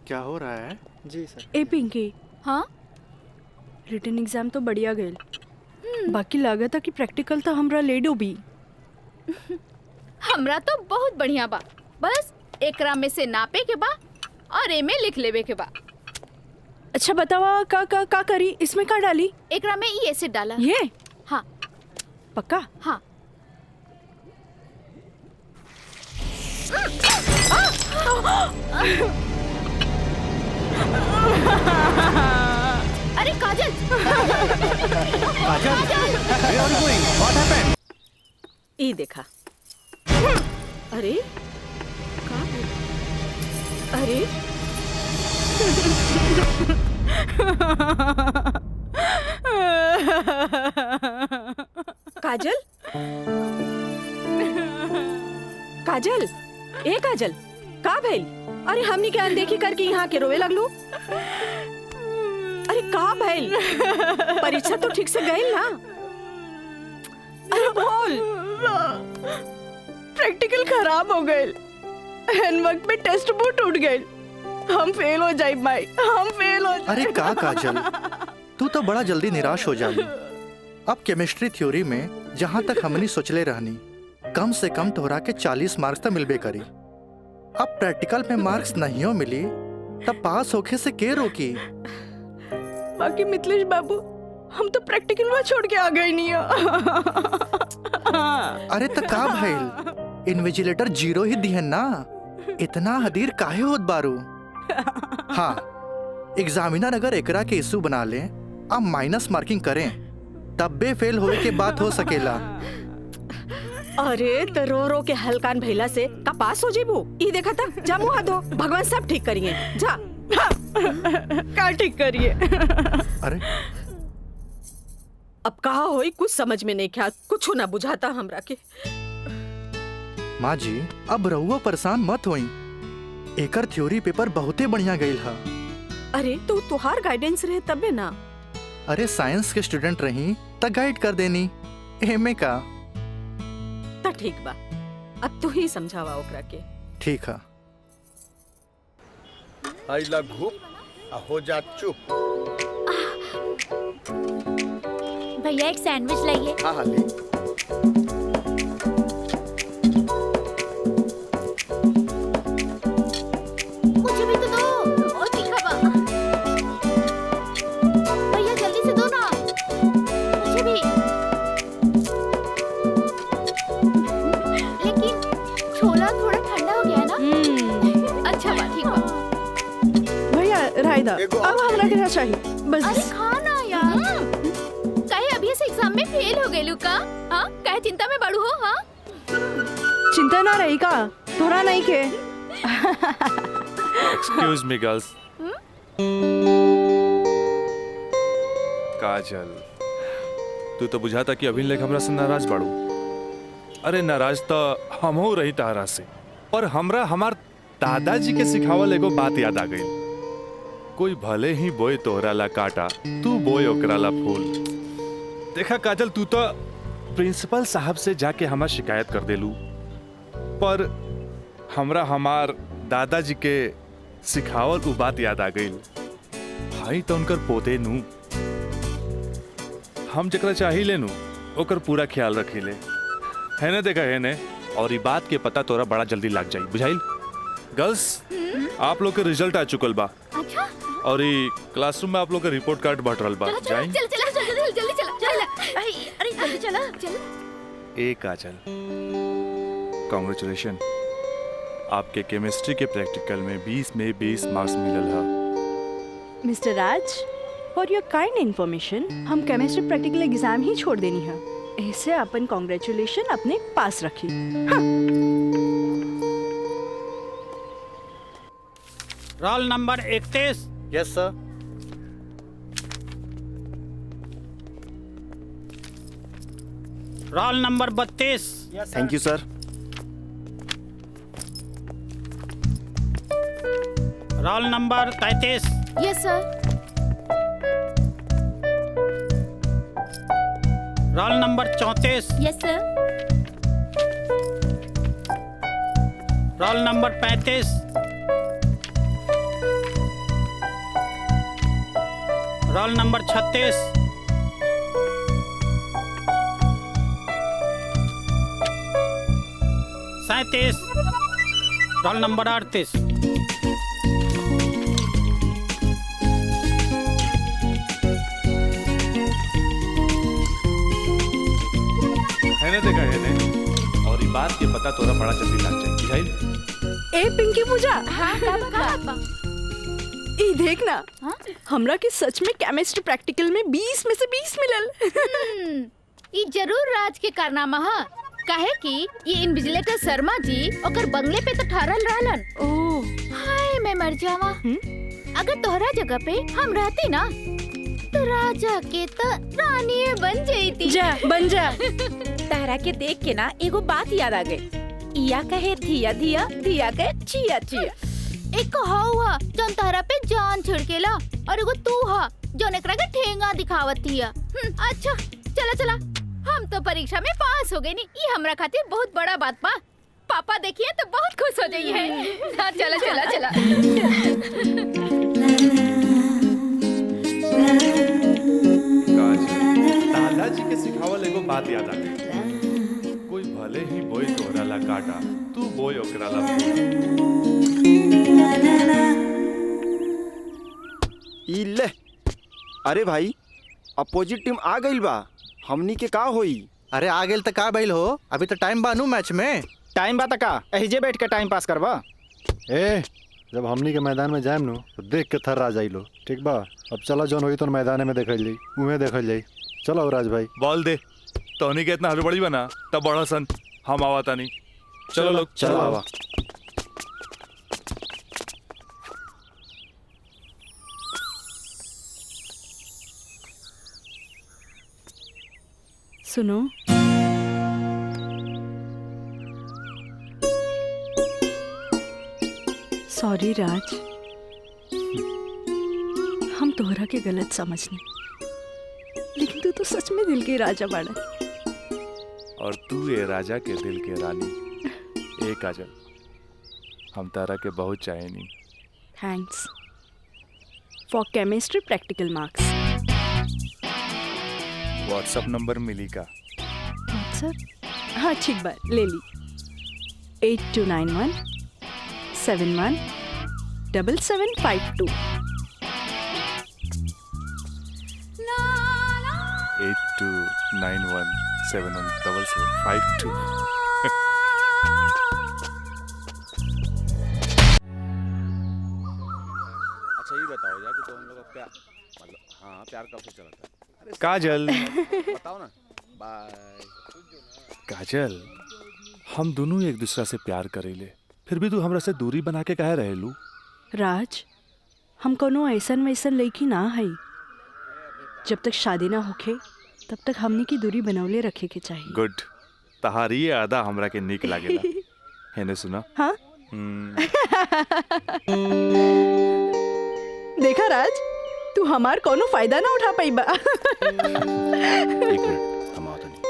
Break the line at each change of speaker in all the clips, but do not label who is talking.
क्या हो रहा है? जी सर।
ए पिंकी,
हाँ
रिटन एग्जाम तो बढ़िया गईल, बाकी लागत कि प्रैक्टिकल तो हमरा ले डूबी।
हमरा तो बहुत बढ़िया बा, बस एकरा में से नापे के बा और एमे लिख लेवे के बा।
अच्छा बतावा का करी, इसमें का डाली?
एकरा में ई एसिड डाला।
ये
हाँ
पक्का?
हाँ। अरे काजल!
काजल, where are you going? What happened?
ई देखा। अरे का? अरे काजल, काजल, ए काजल, का भइल? अरे हमनी के अनदेखी करके यहाँ के रोवे लगलू। अरे का भइल? परीक्षा तो ठीक से गई ना? अरे बोल।
प्रैक्टिकल खराब हो गए, एन वक्त में टेस्ट बुक टूट गए, हम फेल हो जाए भाई, हम फेल हो जाए।
अरे का काजल, तू तो बड़ा जल्दी निराश हो जाई। अब केमिस्ट्री थ्योरी में जहाँ तक हमनी सोचले रहनी, कम से कम तोहरा के 40 मार्क्स तो मिलबे करी। अब प्रैक्टिकल में मार्क्स नहीं हो मिली तब पास होके से के रोकी?
बाकी मिथिलेश बाबू, हम तो प्रैक्टिकल में छोड़ के आ गए नहीं।
अरे तो का भइल, इन्विजिलेटर 0 ही दिहन ना, इतना हदीर काहे होत बारू? हाँ, एग्जामिनर अगर एकरा के इशू बना ले, अब माइनस मार्किंग करें, तब बे फेल होए के बात हो सकेला।
अरे तो रो रो के हलकान भैला से का पास हो जेबू? ई देखा था, जा मुँह हाथ धो, भगवान सब ठीक करिए, जा।
का ठीक करिए?
अरे
अब कहा होई कुछ समझ में नहीं क्या, कुछ ना बुझाता हमरा के।
माँ जी, अब रहुआ परेशान मत होई, एकर थ्योरी पेपर बहुते बढ़िया गईल हा।
अरे तो तुहार गाइडेंस रहे तबे ना।
अरे साइंस के स्टूडेंट रही त गाइड कर देनी, एमे का।
ता ठीक बा, अब तू ही समझावा ओकरा के।
ठीक है।
आई घूप हो जा चुप।
भैया एक सैंडविच लाइए।
हाँ हाँ ले।
मुझे भी तो दो, और तीखा बा। भैया जल्दी से दो ना, मुझे भी। लेकिन छोला थोड़ा ठंडा हो गया है ना? अच्छा बा, ठीक बा।
भैया रायदा, अब हमरा के चाहिए बस।
अरे खाना यार, कहे अभी से एग्जाम में फेल हो गए लुका? हाँ, कहे चिंता में बड़ू हो? हाँ,
चिंता ना रही का, तोरा नहीं के।
Excuse me girls. काजल, तू तो बुझाता कि अभी लेक हमरा से नाराज बाड़ू। अरे नाराज तो हम हो रही तारा से, पर हमरा हमार दादाजी के सिखावल एगो बात याद आ गई। कोई भले ही बोए तोहरा ला काटा, तू बोए ओकरा ला फूल। देखा काजल, तू तो प्रिंसिपल साहब से जाके हमार शिकायत कर देलू, पर हमरा हमार दादाजी के सिखावल उ बात याद आ गई। भाई तो उनकर पोते नू, हम जकरा चाही लेनू ओकर पूरा ख्याल रखी ले, है ने? देखा है ने? और ये बात के पता तोरा बड़ा जल्दी लग जाई, बुझाइल? गर्ल्स, आप लोग के रिजल्ट आ चुकल बा।
अच्छा।
और ये क्लासरूम में आप लोग का रिपोर्ट कार्ड बांट रहल बा। जाई
जल्दी चला। अरे जल्दी चला, चल।
ए काजल, कांग्रेचुलेशन, आपके केमिस्ट्री के प्रैक्टिकल में 20 में 20 मार्क्स मिलल है।
Mister Raj, for your kind information, हम केमिस्ट्री प्रैक्टिकल एग्जाम ही छोड़ देनी है, ऐसे अपन कांग्रेचुलेशन अपने पास रखी।
Roll number 31।
Yes sir.
Roll number 32।
Thank you sir.
Roll number 33।
Yes sir.
Roll number 34।
Yes sir.
Roll number 35। Roll number 36, सैंतीस, roll number 38।
है ने देखा है ने, और ये बात के पता तोरा बड़ा जल्दी लग जाए बुझाइल।
ए पिंकी पूजा,
हाँ का बात बा?
ई देख ना,
हाँ?
हमरा के सच में केमिस्ट्री प्रैक्टिकल में 20 में से 20 मिलल।
ई जरूर राज के कारनामा है। काहे कि ये इन्विजिलेटर शर्मा जी ओकर बंगले पे तो ठहरल रहलन।
ओह,
हाय मैं मर जावा। अगर तोहरा जगह पे हम रहती ना तो राजा के तो रानी बन जाती।
जा बन जा।
तारा के देख के ना एगो बात याद आ गई। इया कहे धिया धिया, धिया कहे चिया चिया।
एक हुआ जौन तोहरा पे जान छिड़केला और एगो तू हा जौन एकरा के ठेंगा दिखावत हिया। अच्छा चला चला, हम तो परीक्षा में पास हो गए नी। ये हमरा खातिर बहुत बड़ा बात बा। पापा देखिए तो बहुत खुश हो जाइए हैं। हाँ, चला चला चला।
दादाजी के सिखावल एगो बात याद आ गई। कोई भले ही बोई तोहरा ला काटा, तू बोई ओकरा ला
ई ले। अरे भाई, अपोजिट टीम आ गई बा, हमनी के का होई?
अरे आ गेल त का भइल हो, अभी तो टाइम बानू मैच में।
टाइम बा त का एहिजे बैठ के टाइम पास करबा?
ए, जब हमनी के मैदान में जाएम नु तो देख के थर्रा जाइलो, ठीक बा? अब चला जौन होई तो मैदान में देखल जाई, उहे देखल जाई। चलो राज भाई,
बॉल दे। तोहनी के इतना हड़बड़ी बना तब बड़ा सन हम आवाता नहीं। चलो लोग
चलो आवा।
सुनो, सॉरी राज, हम तोहरा के गलत समझनी, लेकिन तू तो सच में दिल के राजा बाड़ा।
और तू ये राजा के दिल के रानी। ए काजल, हम तारा के बहुत चाहेनी।
Thanks for chemistry practical marks.
WhatsApp number मिली का?
व्हाट्सएप? हाँ ठीक बा, ले ली। 8291 71 7752।
8291717752।
अच्छा ये बताओ यार कि तो हम लोग का प्यार, मतलब हाँ प्यार कब से चला था?
काजल,
बताओ ना। बाय।
काजल, हम दोनों एक दूसरा से प्यार करेले, फिर भी तू हमरा से दूरी बना के काहे रहेलू?
राज, हम कोनो ऐसन वैसन लड़की ना है। जब तक शादी ना होखे तब तक हमने की दूरी बनौले रखे के चाहिए।
गुड, तहारी ये आदा हमरा के निक लागेला। हेने सुना?
हाँ? देखा राज, तू हमार कोनो फायदा ना उठा पाई बा।
एक मिनट, हम आओ तो नहीं।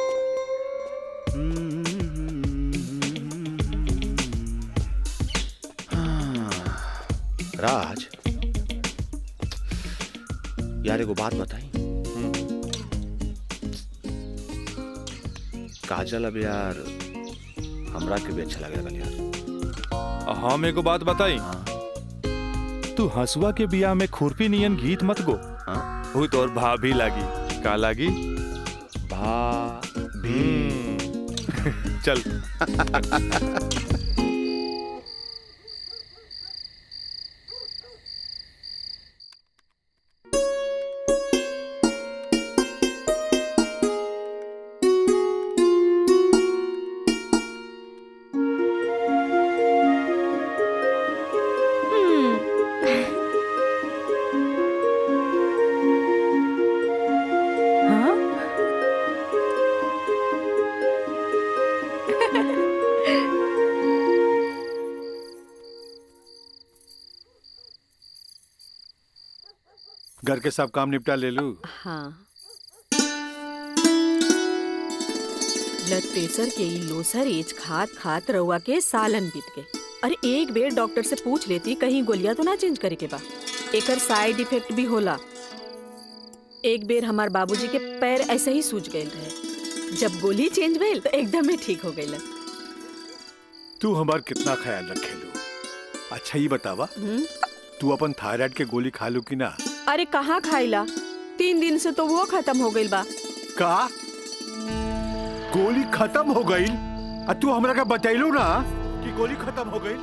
राज यार एगो बात बताई। काजल अब यार हमरा के भी अच्छा लगे लगल यार।
हम एगो बात बताई। तू हंसुआ के बिया में खुरपी नियन गीत मत गो। वो तोर भाभी लागी। का लागी?
भाभी।
चल।
घर के सब काम निपटा ले लू?
हाँ, ब्लड प्रेशर के ई लोसर एज खात खात रउआ के सालन बीत गए। अरे एक बेर डॉक्टर से पूछ लेती कहीं गोलियां तो ना चेंज करे के बा। एकर साइड इफेक्ट भी होला। एक बेर हमार बाबूजी के पैर ऐसे ही सूज गए रहे, जब गोली चेंज भेल तो एकदम ही ठीक हो गए।
तू हमार कितना ख्याल रखेलू। अच्छा ये बतावा, तू अपन थायराइड के गोली खा लू कि ना?
अरे कहाँ खाइला, 3 दिन से तो वो खत्म हो गई बा।
का गोली खत्म हो गई? तू हमरा का बतैलू ना कि गोली खत्म हो गई।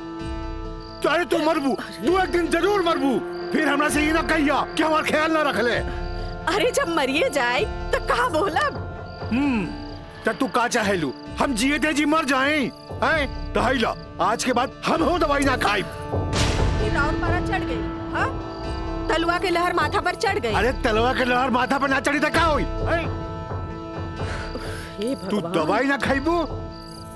अरे तू मरबू, तू एक दिन जरूर मरबू। फिर हमरा से ये ना कहिया कि हमार ख्याल ना रख ले।
अरे जब मरिए जाए तो कहा बोला।
तब तू का चाहेलू, हम जिए थे जी मर जाएं? हैं? दहाइला, आज के बाद हम हो दवाई ना खाई।
और मारा चढ़ गई, हाँ? तलवा के लहर माथा पर चढ़ गई।
अरे तलवा के लहर माथा पर ना चढ़ी तो क्या हुई? तू दवाई ना खाईबू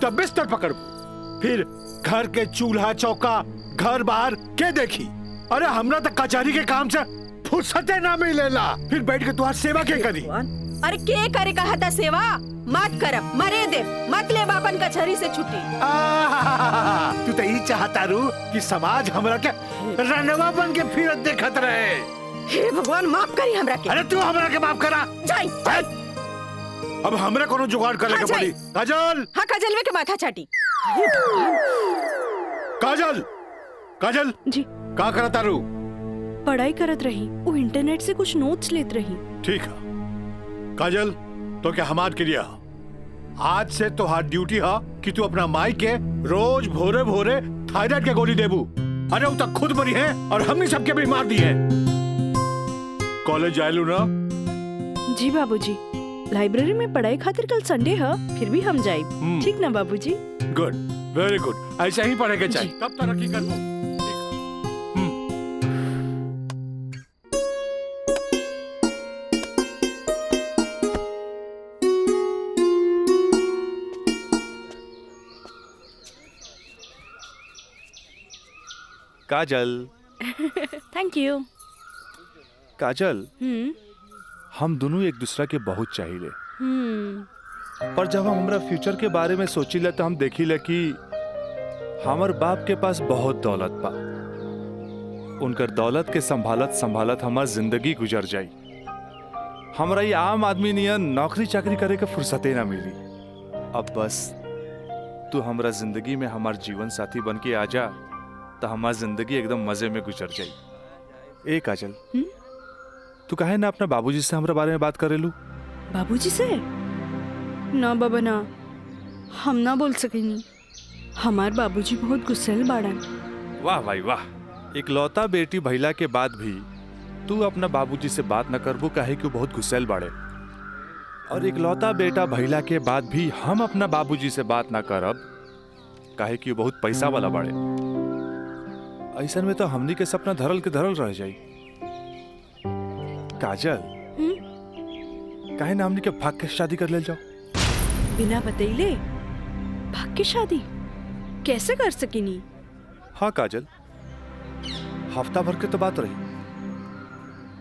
तब बिस्तर पकड़बू, फिर घर के चूल्हा चौका घर बाहर के देखी। अरे हमरा तो कचहरी के काम से फुर्सते ना मिलेला, फिर बैठ के तुम्हारी सेवा के करी।
अरे के करे कहता सेवा? मत करब, मरे दे, मत ले बापन कचहरी से छुट्टी।
तू तो यही चाहता रू कि समाज हमरा के रनवा बन के फिरत देखत रहे।
हे भगवान माफ करी हमरा के।
अरे तू हमरा के माफ करा।
जाई।
अब हमरा कोनो जुगाड़ करे के पड़ी। काजल।
हाँ काजल वे के माथा चाटी।
काजल, काजल
जी
का करता रू?
पढ़ाई करत रही, वो इंटरनेट से कुछ नोट्स लेत रही।
ठीक है काजल, तो क्या हमार क्रिया आज से तो हाथ ड्यूटी हा कि तू अपना माई के रोज भोरे भोरे थायराइड के गोली देबू। अरे वो तक खुद मरी है और हमने सबके भी मार दी है। कॉलेज जायलू ना?
जी बाबूजी, लाइब्रेरी में पढ़ाई खातिर कल संडे है, फिर भी हम जाए। ठीक ना बाबूजी?
गुड, वेरी गुड, ऐसा ही पढ़ेगा चाहिए, तब तरक्की कर दो।
काजल।
Thank you.
काजल, हम दोनों एक दूसरा के बहुत चाहिए, पर जब हम हमरा फ्यूचर के बारे में सोचिले तो हम देखिले कि हमार बाप के पास बहुत दौलत बा। उनकर दौलत के संभालत संभालत हमार जिंदगी गुजर जाई। हमरा ये आम आदमी नियन नौकरी चाकरी करे के फुर्सते ना मिली। अब बस तू हमरा जिंदगी में हमार जीवन साथी बन के आ जा तो हमार जिंदगी एकदम मजे में गुजर जाई। ए काजल, तू काहे ना अपना बाबूजी से हमरा बारे में बात करेलू?
बाबूजी से? ना बाबा ना, हम ना बोल सकेनी। हमार बाबूजी बहुत गुस्सेल बाड़न।
वाह भाई वाह, इकलौता बेटी भैला के बाद भी तू अपना बाबूजी से बात न करबू काहे कि बहुत गुस्सेल बाड़े। और इकलौता बेटा भैला के बाद भी हम अपना बाबूजी से बात ना करब काहे कि बहुत पैसा वाला बाड़े। ऐसन में तो हमनी के सपना धरल के धरल रह जाई। काजल, काहे ना हमनी के भाग के शादी कर ले जाओ?
बिना बतैले भाग के शादी कैसे कर सकेनी?
हाँ काजल, हफ्ता भर के तो बात रही,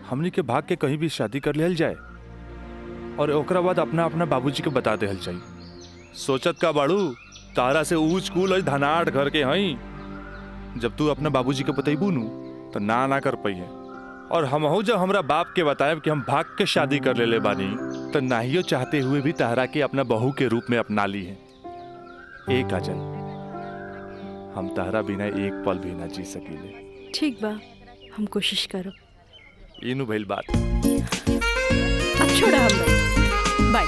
हमनी के भाग के कहीं भी शादी कर लेल जाए और ओकरा बाद अपना अपना बाबूजी के बता देहल जाई। सोचत का बाड़ू, तारा से ऊंच कूल और धनाट घर के हई। जब तू अपना बाबूजी के बतैबू नु तो ना कर पाई है। और हमहू जब हमरा बाप के बताएब कि हम भाग के शादी कर ले बानी तो नाहियो चाहते हुए भी तारा के अपना बहू के रूप में अपना ली है। ए काजल, हम तारा बिना एक पल भी ना जी सकीले।
ठीक बा, हम कोशिश करब।
इनु भइल बात।
अब छोड़ा हम बाय।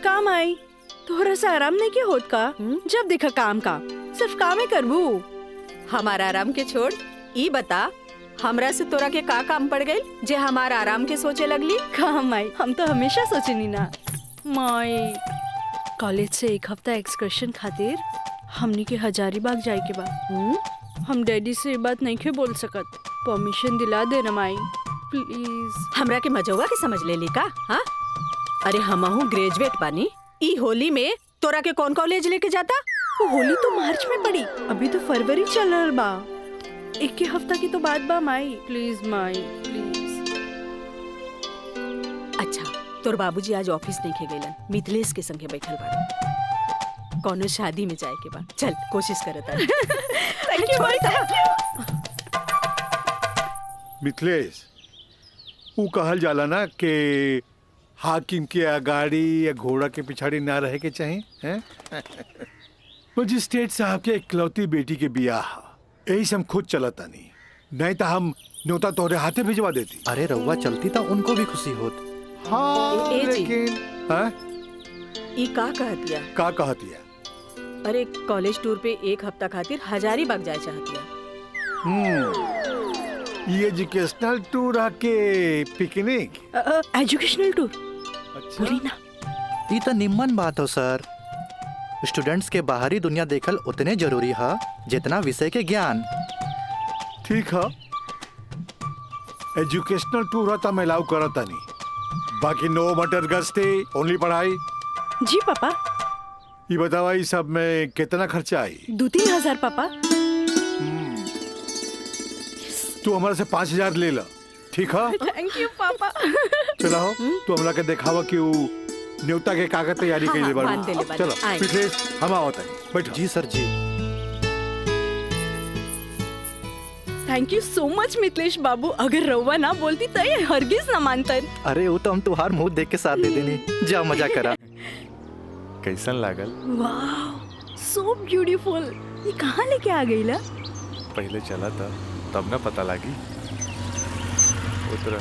काम आई थोड़ा सा आराम नहीं के होत का? जब देखा काम का सिर्फ काम ही करबू।
हमारा आराम के छोड़, ई बता हमरा से तोरा के का काम पड़ गई जे हमारा आराम के सोचे लगली?
काम आई, हम तो हमेशा सोचनी ना माई। कॉलेज से एक हफ्ता एक्सकर्शन खातिर हमनी के हजारीबाग जाए के बा। हम डैडी से ये बात नहीं के बोल सकत, परमिशन दिला दे ना माई प्लीज।
हमरा के मजौवा के समझ ले ली का? हाँ, अरे हमहू ग्रेजुएट बानी। ई होली में तोरा के कौन कॉलेज लेके जाता?
वो होली तो मार्च में पड़ी, अभी तो फरवरी चल रहा बा। एक के हफ्ता की तो बात बा माई, प्लीज माई प्लीज।
अच्छा तोर बाबूजी आज ऑफिस नहीं खे गइलन, मिथिलेश के संगे बैठल बाड़े। कोनो शादी में जाए के बाद चल कोशिश करत आ।
Thank you Mai, thank you.
Mithilesh, वो कहल जाला ना कि हाकिम के अगाड़ी या घोड़ा के पिछाड़ी ना रहे के चाहे हैं। मजिस्ट्रेट साहब के इकलौती बेटी के बियाह, यही से हम खुद चलता नहीं तो हम न्योता तोहरे हाथे भिजवा देती।
अरे रउआ चलती तो उनको भी खुशी होत।
हाँ
ए जी।
लेकिन हाँ?
ई का कहतिया?
का कहतिया?
अरे कॉलेज टूर पे एक हफ्ता खातिर हजारीबाग जाए चाहतिया।
ये एजुकेशनल टूर आके पिकनिक।
एजुकेशनल टूर
अच्छा।
बोली ना।
ई तो निम्मन बात हो सर। स्टूडेंट्स के बाहरी दुनिया देखल उतने जरूरी है जितना विषय के ज्ञान।
ठीक है, एजुकेशनल टूर है तो मैं अलाउ करता नहीं, बाकी नो मटर गस्ते ओनली पढ़ाई।
जी पापा।
ये बतावा ये सब में कितना खर्चा आई?
2-3 हजार पापा।
तू हमारे से 5,000 ले ला, ठीक है?
थैंक यू पापा।
चला हो तू हमला के देखावा कि वो न्योता के कागज तैयारी के लिए
बांध देले बानी।
चलो
आए।
मिथिलेश, हम आवत है, बैठो।
जी सर जी।
Thank you so much Mithilesh बाबू। अगर रउआ ना बोलती तो ये हरगिज ना मानतन।
अरे वो तो हम तुहार मुंह देख के साथ दे देनी। जा मजा करा।
कैसन लागल?
वाह सो ब्यूटीफुल। ये कहाँ लेके आ गई ला?
पहले चला था तब ना पता लगी। उतरा।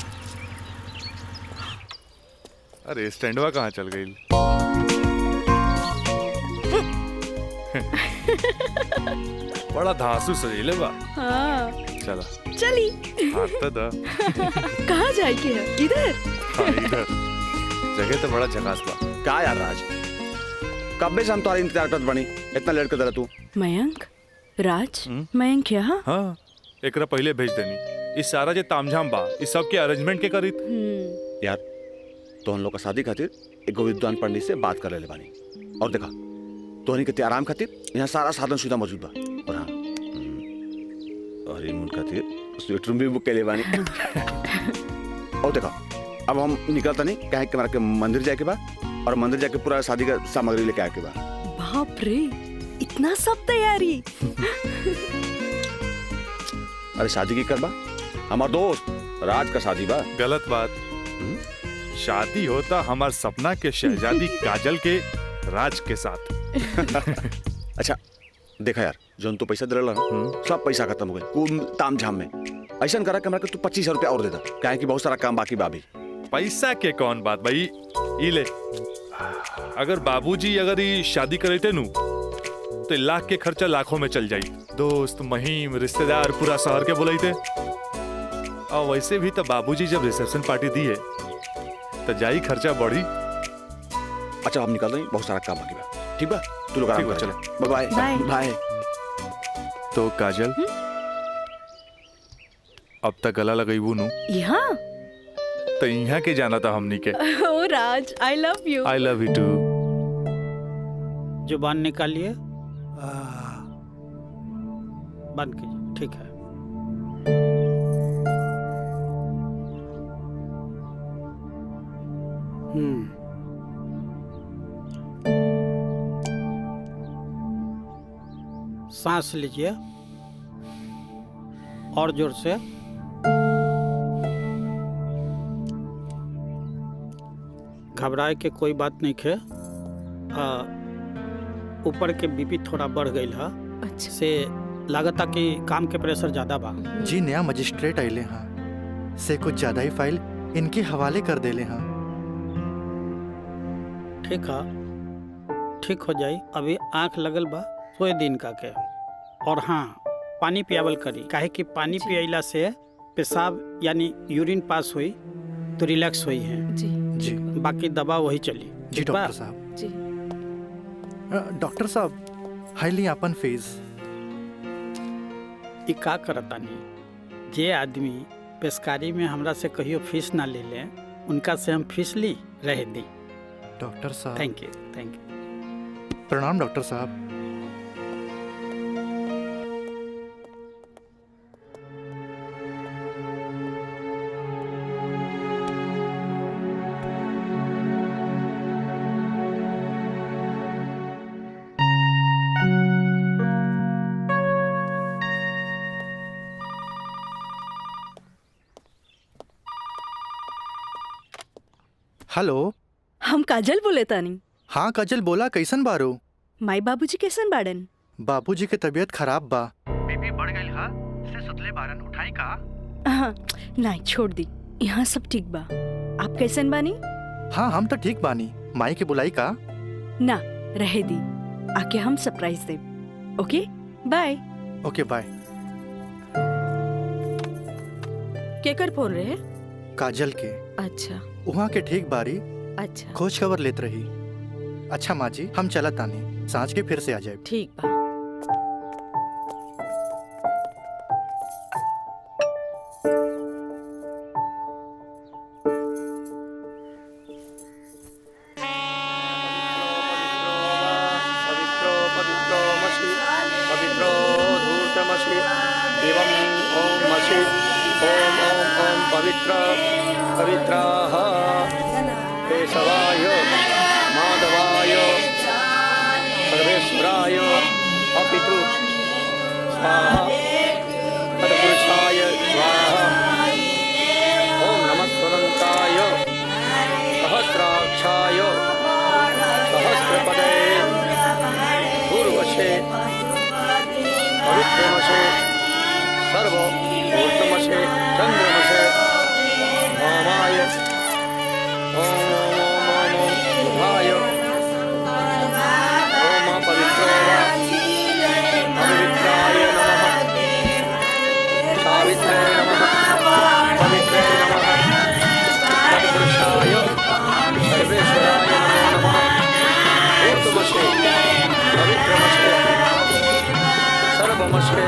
अरे स्टैंडवा कहाँ चल गई? बड़ा धांसू सजीले बा।
हाँ
चला
चली।
हाथ तो दा।
कहाँ जाए के है? इधर।
हाँ, इधर जगह तो बड़ा झकास बा।
का यार राज, कब से हम तुम्हारे इंतजार करत बनी, इतना लेट कर दला तू।
मयंक राज मयंक यहाँ।
हाँ एकरा पहले भेज देनी। इस सारा जे तामझाम बा इस सब के अरेंजमेंट के करी।
यार तो हम लोग का शादी खातिर एक विद्वान पंडित से बात कर ले बानी, और देखा तोहनी के आराम खातिर यहाँ सारा साधन सुविधा मौजूद बा। और हाँ और इन खातिर स्वीट रूम भी बुक कर ले बानी। और देखा अब हम निकलता नहीं कहे कि हमारा के मंदिर जाए के बा, और मंदिर जाके पूरा शादी का सामग्री लेके आए के बा।
बाप रे इतना सब तैयारी।
अरे शादी की करबा, हमार दोस्त राज का शादी बा।
गलत बात। शादी होता हमार सपना के शहजादी काजल के राज के साथ।
अच्छा देखा यार, जो तो पैसा दिला सब पैसा खत्म हो गए कुल ताम झाम में। ऐसा करा कि हमरा के तू 25,000 रुपया और दे दा, काहे कि बहुत सारा काम बाकी बा अभी।
पैसा के कौन बात भाई, ई ले। अगर बाबूजी अगर ये शादी करे थे नु तो लाख के खर्चा लाखों में चल जाई। दोस्त महिम रिश्तेदार पूरा शहर के बुलाई थे। और वैसे भी तो बाबूजी जब रिसेप्शन पार्टी दी है तो जाई खर्चा बढ़ी।
अच्छा हम निकल रहे हैं, बहुत सारा काम बाकी बा। ठीक बा, तू लोग आराम कर। चलो बाय
बाय।
बाय।
तो काजल अब तक गला लगईबू नु
यहाँ
तो यहाँ के जाना था हमनी के।
ओ Raj I love you.
I love you too.
जुबान निकालिए, बंद कीजिए। ठीक है। सांस लीजिए और जोर से। घबराए के कोई बात नहीं खे। ऊपर के बीपी थोड़ा बढ़ गई है।
अच्छा
से लागता कि काम के प्रेशर ज्यादा बा।
जी नया मजिस्ट्रेट आइले हाँ से कुछ ज्यादा ही फाइल इनके हवाले कर देले हाँ।
ठीक है, ठीक हो जाई। अभी आंख लगल बा 100 दिन का के। और हाँ पानी पियावल करी, काहे कि पानी पियला से पेशाब यानी यूरिन पास हुई तो रिलैक्स हुई है।
जी
जी
बाकी दवा वही चली।
जी
ठीक बा?
डॉक्टर साहब।
जी
डॉक्टर साहब हाईली अपन फीस।
ई का करतानी, जे आदमी पेशकारी में हमरा से कहियो फीस ना ले ले उनका से हम फीस ली रह दी।
डॉक्टर साहब
थैंक यू, थैंक यू।
प्रणाम डॉक्टर साहब। हेलो।
हम काजल बोले तानी।
हाँ काजल, बोला कैसन बारू?
माई बाबूजी कैसन बाड़न?
बाबूजी के तबीयत खराब बा। बीपी बढ़ गई हा, से सुतले बारन, उठाई का?
हाँ, नहीं छोड़ दी, यहाँ सब ठीक बा। आप कैसन बानी?
हाँ हम तो ठीक बानी। माई के बुलाई का?
ना रहे दी, आके हम सरप्राइज दे। Okay bye.
Okay bye.
केकर फोन रहे?
काजल के।
अच्छा
वहाँ के ठीक बारी
अच्छा
खोज खबर लेत रही। अच्छा माँ जी, हम चलत तानी, सांझ के फिर से आ जाए।
ठीक बा।
पवित्राः केशवाय माधवाय सर्वेश्वराय अपितु स्वाहा तत्पुरुषाय स्वाहा। ओम नमः स्वदन्ताय सहस्राक्षाय सहस्रपदे पूर्वशे पवित्रमशे सर्वोत्तमशे चन्द्रमशे ओमाय ओम ओम ओम ओम बुधाय ओम पवित्रो वा पवित्राय नमः सावित्रे नमः पवित्रे नमः तत्पुरुषाय सर्वेश्वराय नमो नमः। ऊर्ध्वमशे पवित्रमशे सर्वमशे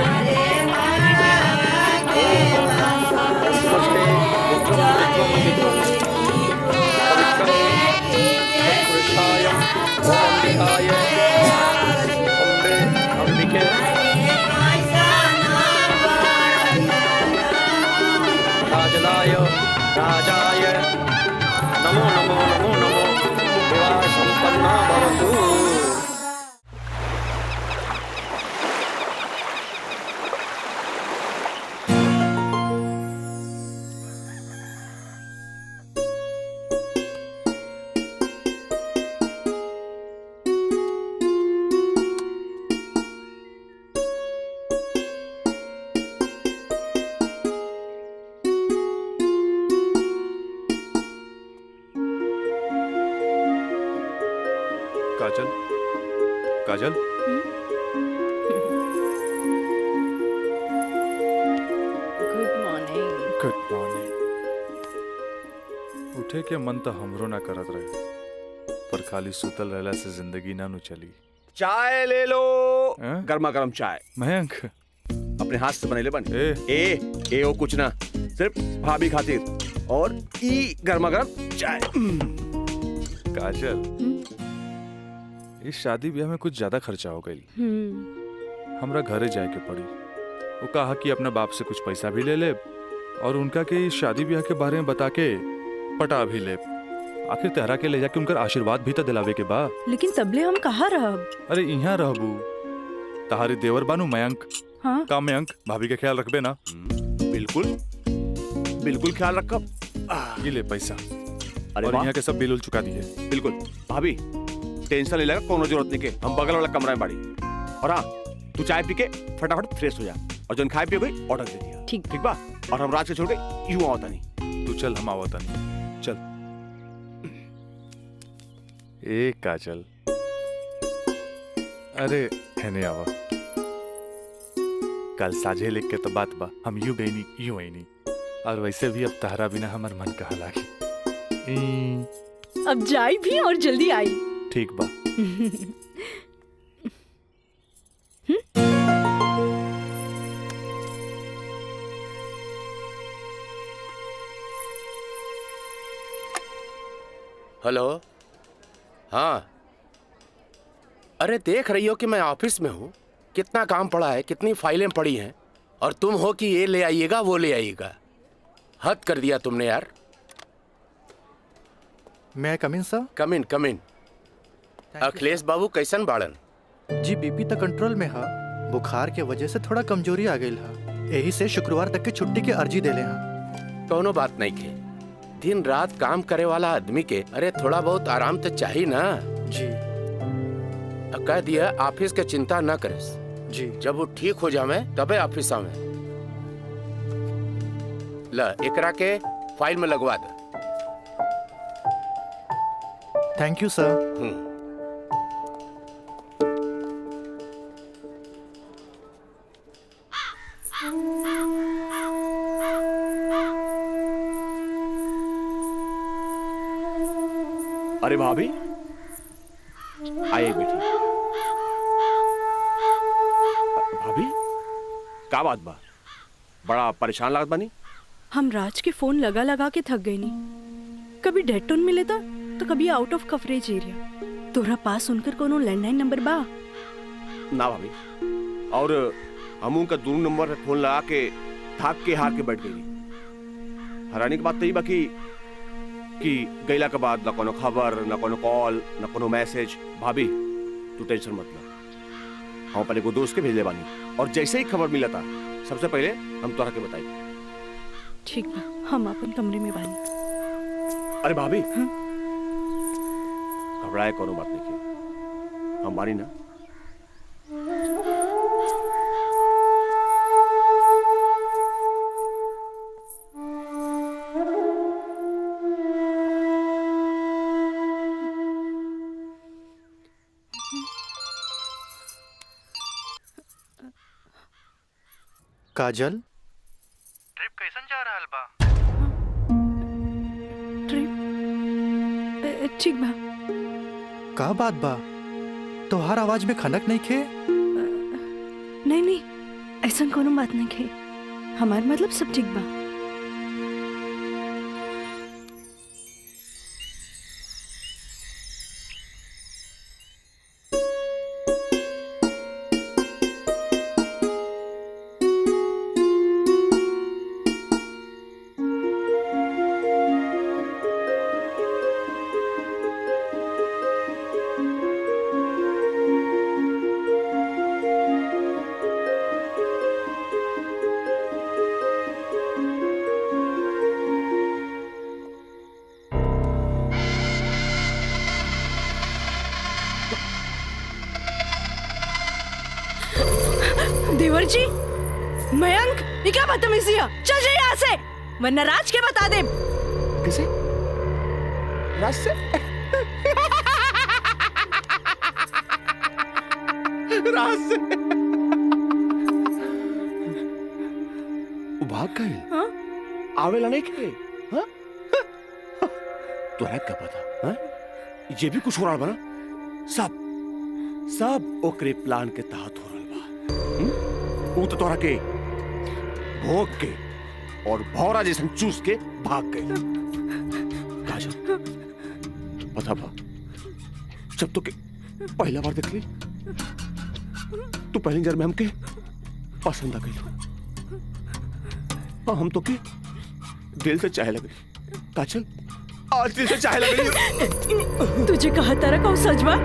राजलाय राजाय नमो नमो नमो नमो विवाह संपन्ना भवतु।
काजल, काजल,
गुड मॉर्निंग।
Good morning. उठे के मन तो हमरो ना करत रहे, पर खाली सुतल रहला से जिंदगी ना नु चली।
चाय ले लो।
हैं?
गर्मा गर्म चाय
मयंक,
अपने हाथ से बनेले बन।
ए
ए ओ कुछ ना, सिर्फ भाभी खातिर। और ई गर्मा गर्म चाय।
काजल, इस शादी ब्याह में कुछ ज्यादा खर्चा हो गई। हमरा घरे जाए के पड़ी। वो कहा कि अपना बाप से कुछ पैसा भी ले ले और उनका के इस शादी ब्याह के बारे में बता के पटा भी ले। आखिर तेहरा के ले जाके उनकर आशीर्वाद भी तो दिलावे के बा।
लेकिन तबले हम कहाँ रहब?
अरे यहाँ रहबू, तहारी देवर बानू मयंक।
हाँ?
का मयंक, भाभी का ख्याल रखबे ना?
बिल्कुल बिल्कुल ख्याल रखब।
ये ले पैसा।
अरे
और
वाह।
यहाँ के सब बिल उल चुका दिए।
बिल्कुल भाभी, टेंशन ले लेगा, कोनो जरूरत नहीं के। हम बगल वाला कमरा में बाड़ी। और हाँ, तू चाय पी के फटाफट फ्रेश हो जा और जन खाए पिए गई ऑर्डर दे दिया।
ठीक
ठीक बा। और हम रात के छोड़ के यूं आवता नहीं।
तू चल, हम आवता नहीं। चल। ए काजल, अरे हैने आवा। कल साझे लिख के तो बात बा, हम यूं गई नहीं यूं आई नहीं। और वैसे भी अब तहरा बिना हमार मन कहा लागी।
अब जाई भी और जल्दी आई।
ठीक बा।
हेलो। हाँ, अरे देख रही हो कि मैं ऑफिस में हूँ, कितना काम पड़ा है, कितनी फाइलें पड़ी हैं, और तुम हो कि ये ले आइएगा वो ले आइएगा। हद कर दिया तुमने यार।
मैं कम इन सर?
कम इन। अखिलेश बाबू कैसन बाड़न?
जी बीपी तो कंट्रोल में हा, बुखार के वजह से थोड़ा कमजोरी आ गई हा। यही से शुक्रवार तक की छुट्टी की अर्जी देले हा।
कोनो बात नहीं खे, दिन रात काम करे वाला आदमी के अरे थोड़ा बहुत आराम तो चाहिए ना।
जी
कह दिया ऑफिस के चिंता न करे।
जी
जब वो ठीक हो जावे तबे ऑफिस आवे। ल एकरा के फाइल में लगवा दे।
थैंक यू सर।
अरे भाभी आइए बेटी। भाभी क्या बात बा? बड़ा परेशान लागत बानी।
हम राज के फोन लगा लगा के थक गए नहीं। कभी डेड टोन मिले था तो कभी आउट ऑफ कवरेज एरिया। तोरा पास उनकर कोनो लैंडलाइन नंबर बा?
ना भाभी, और हम उनका दूर नंबर पे फोन लगा के थक के हार के बैठ गई। हैरानी की बात तो ये बाकी कि गईला के बाद ना कोनो खबर, ना कोनो कॉल, ना कोनो मैसेज। भाभी तू टेंशन मत ले, हम अपने को दोस्त के भेजले बानी और जैसे ही खबर मिला था सबसे पहले हम तोरा के बताई।
ठीक बा, हम अपन कमरे में बानी।
अरे भाभी घबराए कोनो बात नहीं की, हम मानी ना।
काजल,
ट्रिप कैसन जा रहल बा?
ट्रिप ठीक बा।
का बात बा? तोहार आवाज में खनक नहीं खे?
नहीं नहीं, ऐसा कोनो बात नहीं खे। हमार मतलब सब ठीक बा। देवर जी, मयंक, ये क्या बदतमीजी है? चल जाइए यहाँ से, वरना राज के बता दे।
किसे? राज से? राज से? भाग गए?
हाँ?
आवेला नहीं के? हाँ? तोरा क्या पता? हाँ? ये भी कुछ हो रहा बना? सब ओकरे प्लान के तहत हो रहा बा। वो तो तोरा के भोग के और भौरा जैसे चूस के भाग गए। काजल, पता बा जब तो के पहला बार देख ली तू पहली नजर में हमके पसंद आ गई। हम तो के दिल से चाहे लगे। काजल, आज दिल से चाहे लगे।
तुझे कहा तारा कहो सच बा?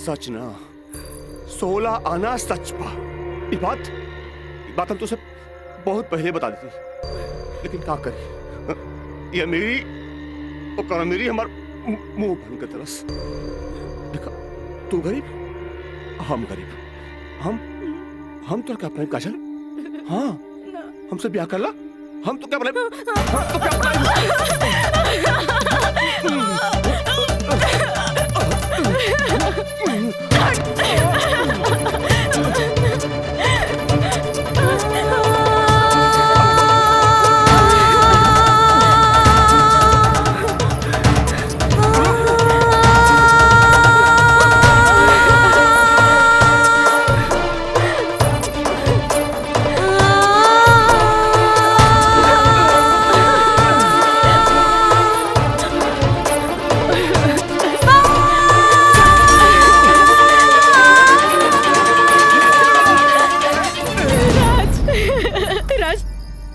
सच ना, 16 आना सच बा। ये बात हम तुझसे बहुत पहले बता देती, लेकिन क्या करी, ये मेरी और मेरी हमार मुंह बन के तरस। देखा, तू गरीब, हम गरीब, हम तो क्या अपने काजल? हाँ, हमसे ब्याह कर ला, हम तो क्या बने? हम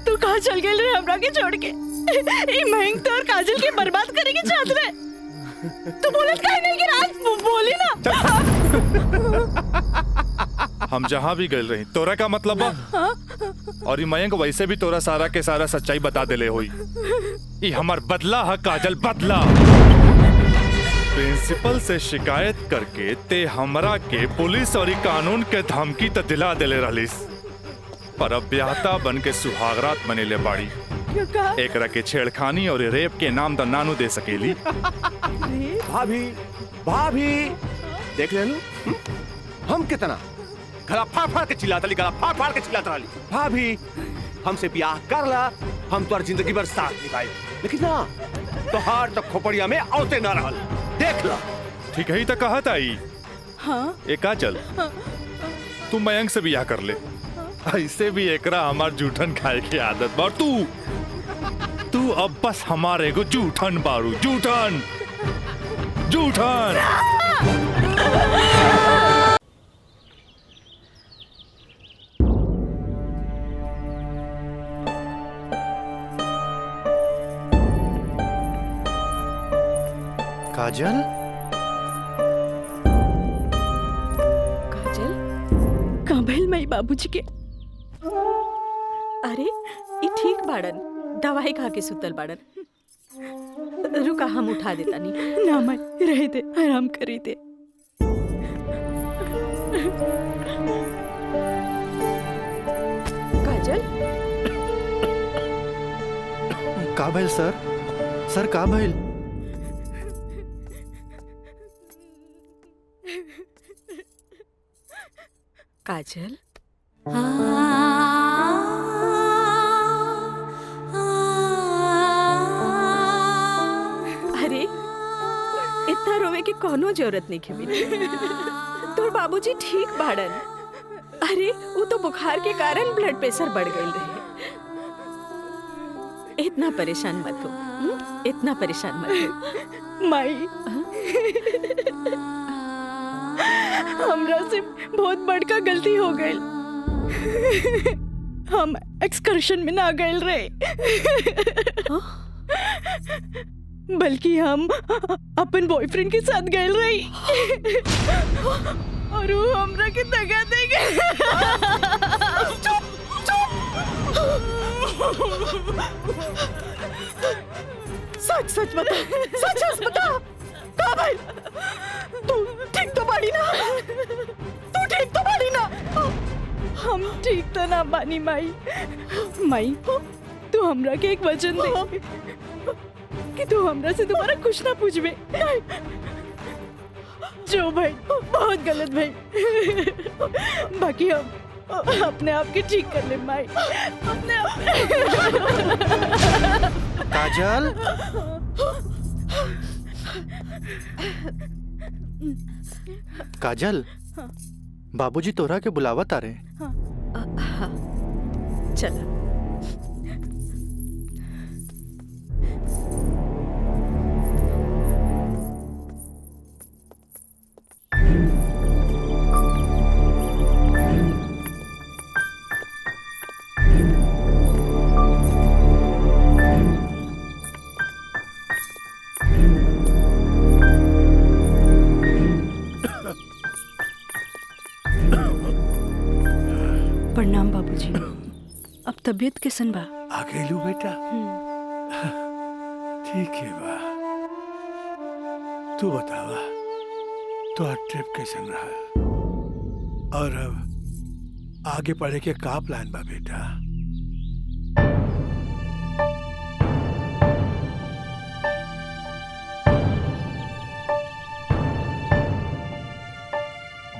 तो क्या
चल गए हमरा के छोड़ के। ई महंग तो और काजल के बर्बाद करेगी चाहत रहे। तू बोलत काहे नहीं कि राज बोली ना।
हम जहाँ भी गए रही तोरा का मतलब बा? और ये मयंक वैसे भी तोरा सारा के सारा सच्चाई बता देले होई। ये हमार बदला है काजल, बदला। प्रिंसिपल से शिकायत करके ते हमरा के पुलिस और कानून के धमकी तो दिला देले रहलिस, पर अब ब्याहता बन के सुहागरात बनेले बाड़ी। एकरा के छेड़खानी और रेप के नाम तो नानू दे सकेली।
भाभी भाभी देख ले हम कितना गला फाड़ फाड़ के चिल्लाता ली, गला फाड़ फाड़ के चिल्लाता रही। भाभी हमसे ब्याह कर ला, हम तो जिंदगी भर साथ निभाए, लेकिन ना तोहार तो खोपड़िया में औते ना रहल। देख ला।
ठीक ही तो कहा ताई।
हाँ
एक चल तू मयंक से ब्याह कर ले, ऐसे भी एकरा हमार जूठन खाए की आदत बा। तू अब बस हमारे को जूठन बारू, जूठन जूठन।
काजल
काजल,
कहाँ भइल माई बाबूजी के?
अरे ये ठीक बाड़न, दवाई खा के सुतल बाड़न। रुका हम उठा देता नहीं।
ना माई रह दे, आराम करी दे।
काजल,
का भइल सर? सर का भइल?
काजल, अरे इतना रोवे की कोनो जरूरत नहीं खेबी। तोर बाबूजी ठीक बाड़न। अरे वो तो बुखार के कारण ब्लड प्रेशर बढ़ गई रहे। इतना परेशान मत हो, इतना परेशान मत हो।
माई हमरा से बहुत बड़का गलती हो गई। हम एक्सकर्शन में ना गए रहे, बल्कि हम अपन बॉयफ्रेंड के साथ गए रही। और वो हमरा के दगा दे गए।
सच सच बता, सच सच बता। का भाई तू ठीक तो बाड़ी ना? तू ठीक तो बाड़ी ना?
हम ठीक तो ना बानी माई। माई तू हमरा के एक वचन दे कि तू हमरा से दोबारा कुछ ना पूछबे। जो भाई बहुत गलत भाई, बाकी हम अपने आप के ठीक कर ले माई, अपने आप।
काजल काजल, बाबूजी तोरा के बुलावत आ रहे।
चला।
प्रणाम बाबूजी। अब तबीयत कैसन बा?
अकेलू बेटा ठीक है बा। तू बतावा तो ट्रिप कैसन रहा, और अब आगे पढ़े के का प्लान बा बेटा?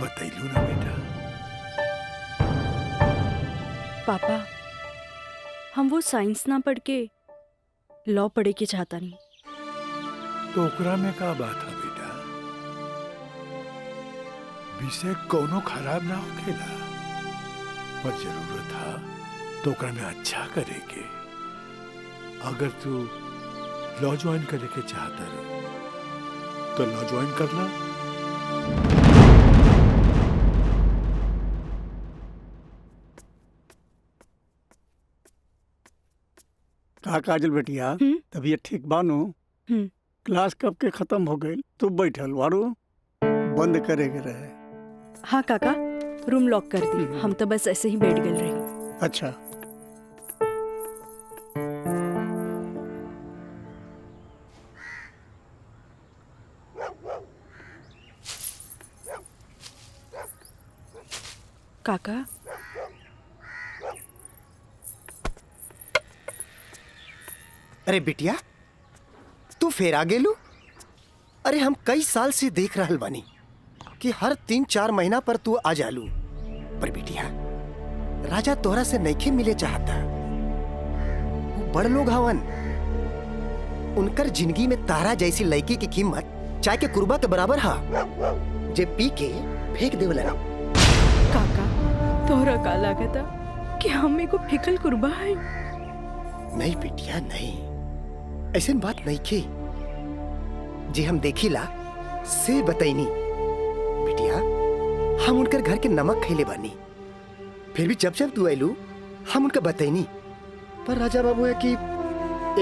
बतैलू ना बेटा।
पापा हम वो साइंस ना पढ़ के लॉ पढ़े के चाहता नहीं।
तो ओकरा में का बात है बेटा? विषय कोनो खराब ना होखेला, पर जरूरत है तो ओकरा में अच्छा करे के। अगर तू लॉ ज्वाइन करे के चाहता रहो तो लॉ ज्वाइन कर ला।
का काजल बेटिया, तबीयत ठीक बानो? क्लास कब के खत्म हो गई? तू बैठल वारू बंद करे के रहे।
हाँ काका रूम लॉक कर दी। हम तो बस ऐसे ही बैठ गए रही।
अच्छा
काका
अरे बिटिया तू फिर आ गेलू। अरे हम कई साल से देख रहल बानी कि हर 3-4 महीना पर तू आ जालू। पर बिटिया राजा तोरा से नइखे मिले चाहता। वो बड़ लोग हवन, उनकर जिंदगी में तारा जैसी लड़की की कीमत चाय के कुर्बा के बराबर हा, जे पी के फेंक देवला।
काका तोहरा का लागता कि हम को फिकल कुर्बा है?
नहीं बिटिया नहीं, ऐसे बात नहीं के जे हम देखिला से बताइनी। बिटिया हम उनकर घर के नमक खैले बानी, फिर भी जब जब तू आयलू हम उनका बताइनी। पर राजा बाबू है कि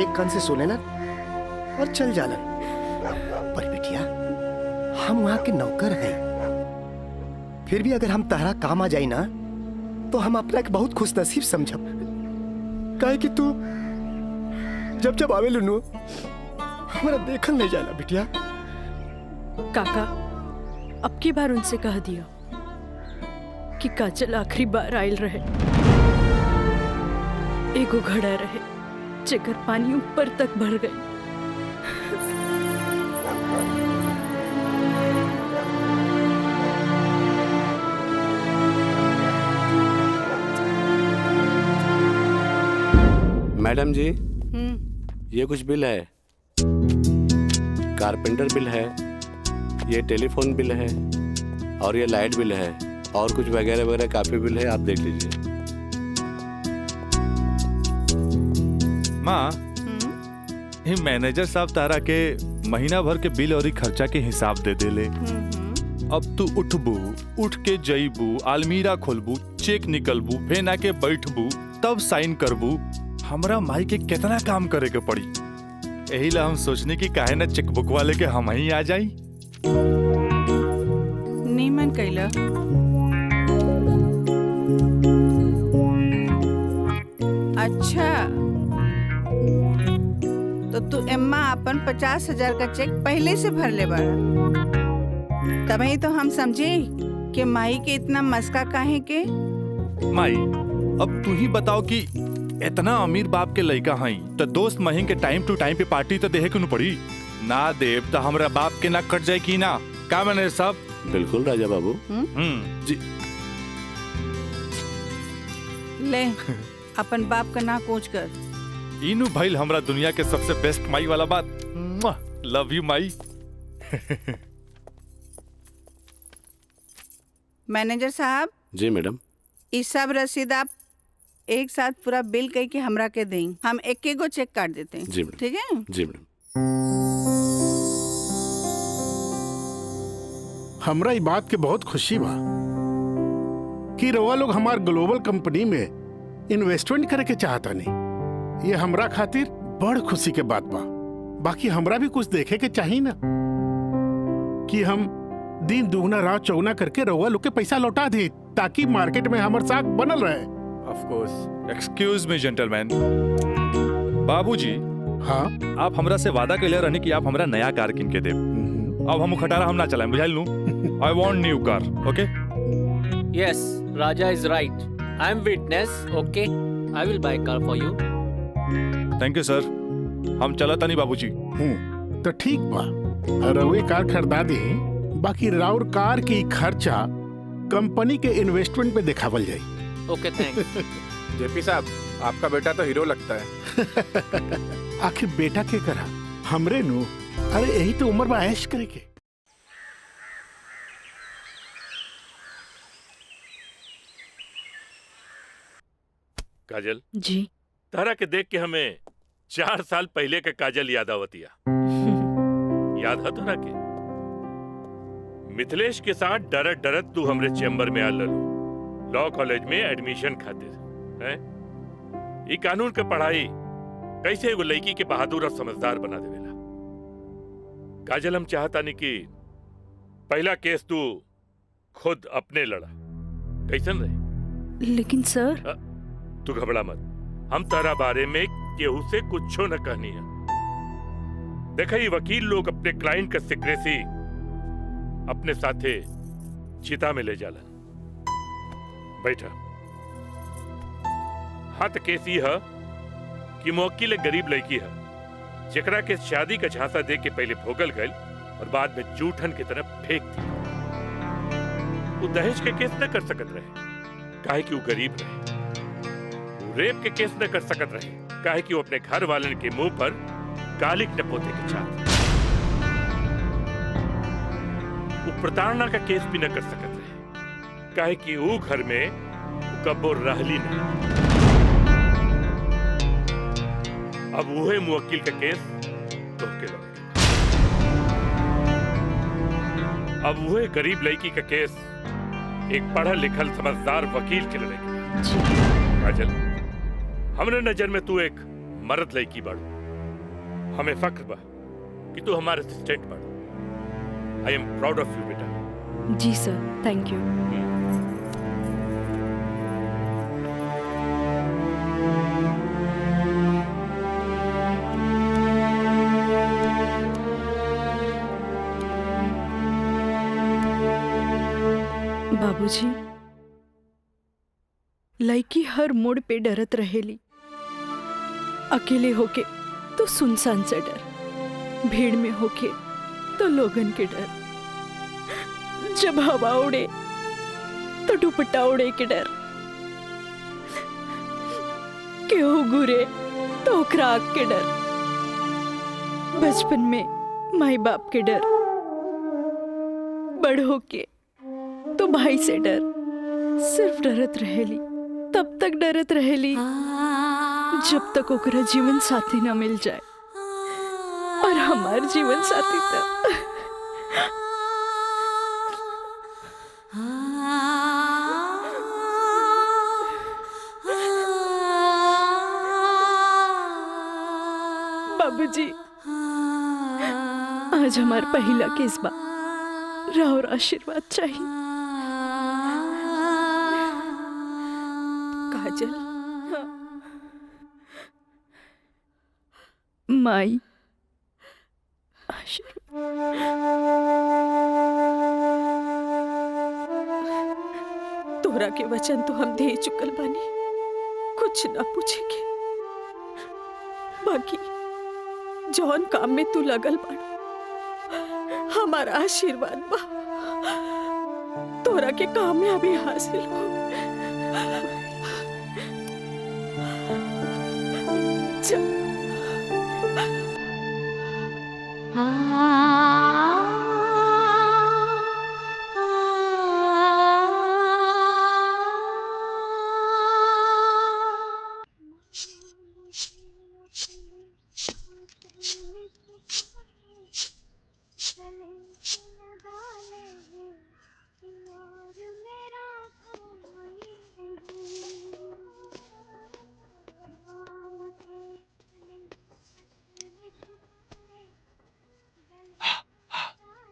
एक कान से सुने ना और चल जालन। पर बिटिया हम वहां के नौकर हैं, फिर भी अगर हम तारा काम आ जाई ना तो हम अपना के बहुत खुश नसीब समझब। काहे कि तू जब जब आवे लुनू हमारा देखल नहीं जाला बिटिया।
काका अब की बार उनसे कह दिया कि काजल आखिरी बार आयल रहे, एगो घड़ा रहे जेकर पानी ऊपर तक भर गई।
मैडम जी ये कुछ बिल है, कारपेंटर बिल है, ये टेलीफोन बिल है और ये लाइट बिल है और कुछ वगैरह वगैरह काफी बिल है, आप देख लीजिए।
माँ ये मैनेजर साहब तारा के महीना भर के बिल और खर्चा के हिसाब दे देले। अब तू उठबू, उठ के जईबू, अलमीरा खोलबू, चेक निकलबू, फेना के बैठबू, तब साइन करबू। हमरा माई के कितना काम करे के पड़ी। यही ला हम सोचने की काहे न चेकबुक वाले के हम ही आ जाई।
नीमन कैला। अच्छा तो तू एम्मा अपन 50,000 का चेक पहले से भर ले बाड़ा, तभी तो हम समझे कि माई के इतना मस्का काहे के।
माई अब तू ही बताओ कि इतना अमीर बाप के लड़का हई तो दोस्त महीन के टाइम टू टाइम पे पार्टी तो देहे क्यों पड़ी ना। देव तो हमरा बाप के ना कट जाए की ना का मैंने सब।
बिल्कुल राजा बाबू।
जी
ले अपन बाप का ना कोच कर।
इनु भाईल हमरा दुनिया के सबसे बेस्ट माई वाला बात। Love you Mai.
मैनेजर साहब।
जी मैडम।
इस सब रसीद आप एक साथ पूरा बिल कह के हमरा के दें, हम एक गो चेक काट देते हैं।
जी मैडम।
ठीक है
जी मैडम।
हमरा ई बात के बहुत खुशी बा कि रउआ लोग हमार ग्लोबल कंपनी में इन्वेस्टमेंट करे के चाहता नहीं। ये हमरा खातिर बड़ खुशी के बात बा। बाकी हमरा भी कुछ देखे के चाहिए ना कि हम दिन दुगना रात चौगुना करके रउआ लोग के पैसा लौटा दे ताकि मार्केट में हमार साख बनल रहे।
Of course. Excuse me gentleman. बाबूजी
हाँ
आप हमरा से वादा कैले रहनी कि आप हमरा नया कार किन के देब। अब हम खटारा हम ना चलाएं, बुझाइल नु। I want new car. Okay
yes Raja is right. I am witness. Okay I will buy car for you.
Thank you sir. हम चलता नहीं बाबूजी।
तो ठीक बा, रउए कार खरीदा दे। बाकी राउर कार की खर्चा कंपनी के इन्वेस्टमेंट पे दिखावल जाए।
ओके थैंक्स।
जेपी साहब आपका बेटा तो हीरो लगता है।
आखिर बेटा के करा हमरे नु। अरे यही तो उम्र में ऐश करे के।
काजल
जी
तारा के देख के हमें 4 साल पहले का काजल याद आवतिया। याद है तारा के मिथिलेश के साथ डरत डरत तू हमरे चेम्बर में आ ललू लॉ कॉलेज में एडमिशन खातिर हैं। ये कानून के पढ़ाई कैसे एगो लड़की के बहादुर और समझदार बना देवेला। काजल हम चाहता नहीं कि पहला केस तू खुद अपने लड़ा, कैसन रहे?
लेकिन सर
तू घबरा मत, हम तारा बारे में केहू से कुछ न कहनी है। देखा ये वकील लोग अपने क्लाइंट का सिक्रेसी अपने साथे चिता में ले जालन। बैठा। हाँ तो केस ये है कि मुवक्किल एक गरीब लड़की है जेकरा के शादी का झांसा दे के पहले भोगल गए और बाद में जूठन की तरफ फेंक दी। वो दहेज के केस न कर सकत रहे काहे कि वो गरीब रहे। वो रेप के केस न कर सकत रहे काहे कि वो अपने घर वाले के मुंह पर कालिक टपोते के चाहते। वो प्रताड़ना का केस भी न कर सकत रहे काहे कि वो घर में कब्बो रहली नहीं। अब वही मुवक्किल का केस तो के लगे। अब वही गरीब लड़की का केस एक पढ़ा लिखल समझदार वकील के लड़ेगी। काजल, हमने नजर में तू एक मर्द लड़की बाड़ू। हमें फक्र बा कि तू हमारे असिस्टेंट बाड़ू। आई एम प्राउड ऑफ यू बेटा।
जी सर, थैंक यू। बाबूजी, लड़की हर मोड़ पे डरत रहेली। अकेले होके तो सुनसान से डर, भीड़ में होके तो लोगन के डर, जब हवा उड़े तो दुपट्टा उड़े के डर, केहू घूरे तो ओकरा आग के डर, बचपन में माई बाप के डर, बड़ होके तो भाई से डर। सिर्फ डरत रहेली, तब तक डरत रहेली जब तक ओकरा जीवन साथी ना मिल जाए। और हमार जीवन साथी तो बाबूजी, आज हमार पहला केस बा, राउर आशीर्वाद चाहिए। काजल, माई
तोरा के वचन तो हम दे चुकल बानी, कुछ ना पूछेंगे। बाकी जौन काम में तू लगल बाड़ा, हमारा आशीर्वाद बा तोरा के कामयाबी हासिल हो। चल।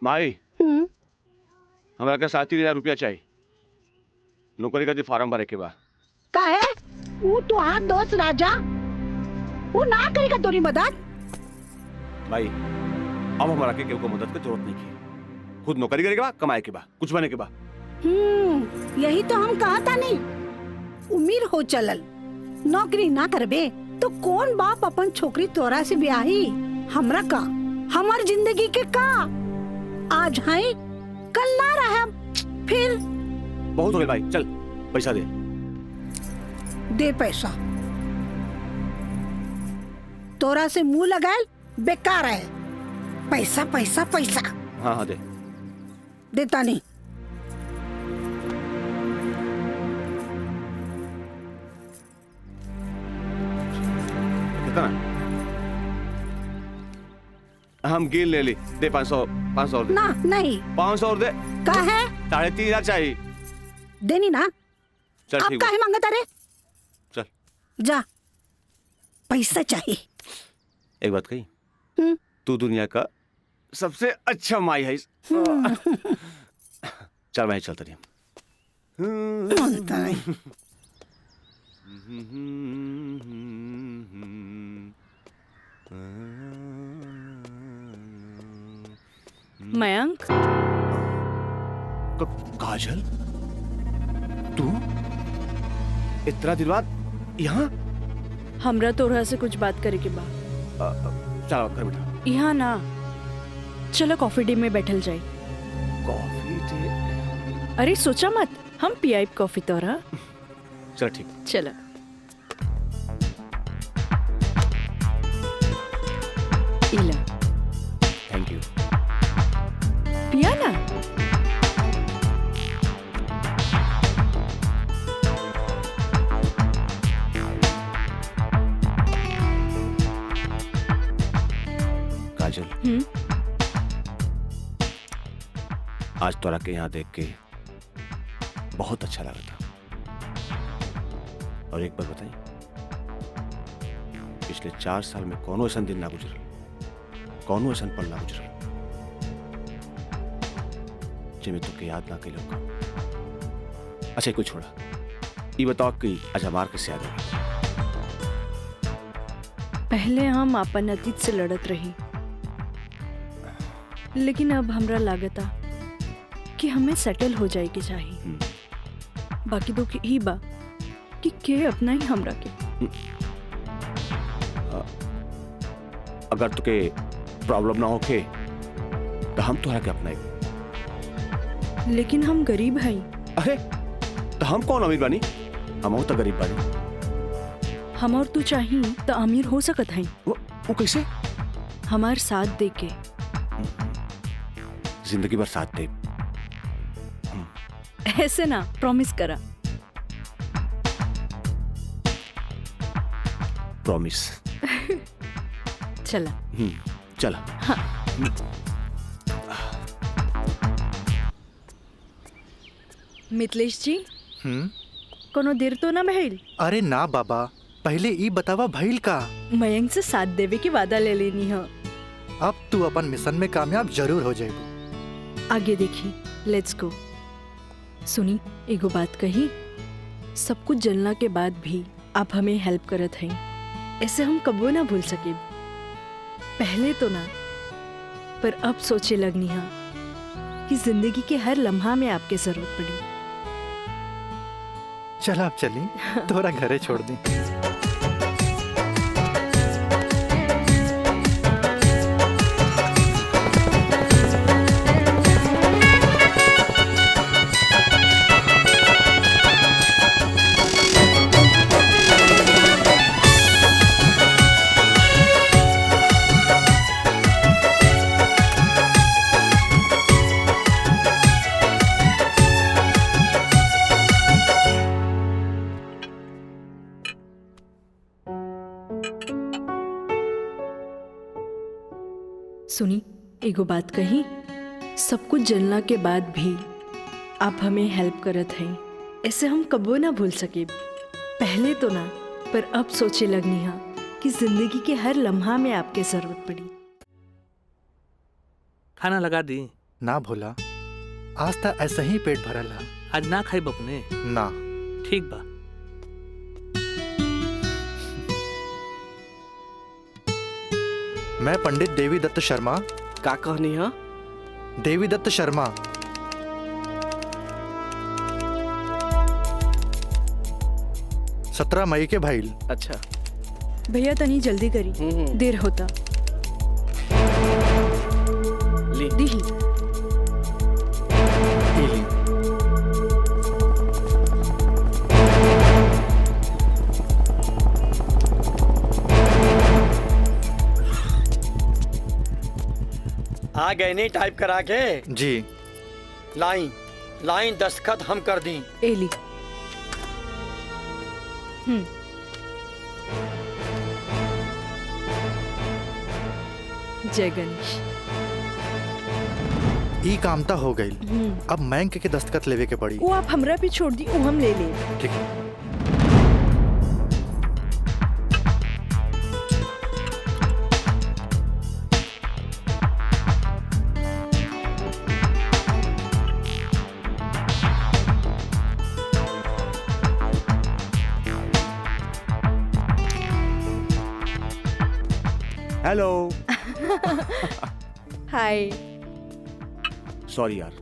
माई, हमारा का 7,000 रुपया चाहिए, नौकरी का फार्म भरे के बाद।
का है वो तो हाथ दोस्त राजा, वो ना करेगा तोरी मदद।
भाई, अब हमारा के केहू को मदद की जरूरत नहीं की, खुद नौकरी करेगा, कमाए के बाद, कुछ बने के बाद।
यही तो हम कहा था नहीं, उम्र हो चलल, नौकरी ना करबे तो कौन बाप अपन छोकरी तोरा से ब्याही। हमरा का, हमार जिंदगी के का, आज है कल ना रहा, फिर
बहुत हो गए भाई, चल पैसा दे।
दे पैसा, तोरा से मुंह लगाए बेकार है। पैसा पैसा पैसा।
हाँ हाँ दे।
देता नहीं।
कितना? हम गिन ले ली, दे 500 और दे।
ना नहीं,
500 और दे।
का है?
3,500 चाहिए।
देनी ना।
चल
अब
ठीक
काहे मांगता रे?
चल
जा, पैसा चाहिए।
एक बात कही, तू दुनिया का सबसे अच्छा माई है। चल भाई, चलते रही।
मानता नहीं।
मयंक,
काजल, तू इतना दिन बाद यहाँ?
हमरा तोरा से कुछ बात करे के बा।
चलो कर बेटा।
यहाँ ना, चलो कॉफी डे में बैठल जाए।
Coffee day?
अरे सोचा मत, हम पियाई कॉफी तोरा।
चल ठीक।
चला। इला।
Thank you.
पिया ना।
काजल, आज तोरा के यहाँ देख के बहुत अच्छा लगा था। और एक बात बताई, पिछले 4 साल में कौनो ऐसा दिन ना गुजरल, कौनो ऐसा पल ना गुजरल जिसमें तुके याद ना कैलो। अच्छा कुछ छोड़ा, ये बताओ कि आज हमार कैसे याद होगा?
पहले हम अपन अतीत से लड़त रही, लेकिन अब हमरा लागता कि हमें सेटल हो जाए के चाहिए। बाकी तो ही बा कि के अपना ही हमरा के।
अगर तुके प्रॉब्लम ना होके तो हम तोहरा के अपनाए।
लेकिन हम गरीब हैं।
अरे तो हम कौन अमीर बानी? हम तो गरीब बानी।
हम और तू चाहिए तो अमीर हो सकत हैं।
वो कैसे?
हमार साथ दे के।
जिंदगी भर साथ दे।
ऐसे ना, प्रॉमिस करा।
प्रॉमिस।
चला।
चला।
हाँ। मिथिलेश जी, कोनो देर तो ना भइल?
अरे ना बाबा, पहले ई बतावा भइल का?
मयंक से साथ देवे की वादा ले लेनी है।
अब तू अपन मिशन में कामयाब जरूर हो जाएगी।
आगे देखी, लेट्स गो। सुनी, एगो बात कही, सब कुछ जानला के बाद भी आप हमें हेल्प करत हैं, ऐसे हम कबो ना भूल सके। पहले तो ना, पर अब सोचे लगनी है कि जिंदगी के हर लम्हा में आपके जरूरत पड़ी।
चल आप चली, तोरा घरे छोड़ दी।
सुनी, एगो बात कही, सब कुछ जानला के बाद भी आप हमें हेल्प करत हैं, ऐसे हम कबो ना भूल सके। पहले तो ना, पर अब सोचे लगनी है कि जिंदगी के हर लम्हा में आपके जरूरत पड़ी।
खाना लगा दी?
ना भोला, आज तक ऐसा ही पेट भरल है।
आज ना खाई बपने?
ना।
ठीक बा।
मैं पंडित देवी दत्त शर्मा।
का कहनी है?
देवी दत्त शर्मा। सत्रह मई के भाईल।
अच्छा
भैया तनी जल्दी करी, देर होता।
ली।
दीही।
आ गए नहीं टाइप करा के?
जी।
लाइन लाइन दस्तखत हम कर दी।
एली। जय गणेश।
ई कामता हो गई। अब बैंक के दस्तखत लेवे के पड़ी।
वो आप हमरा पे छोड़ दी, वो हम ले ले।
ठीक है।
हेलो।
हाय।
सॉरी यार,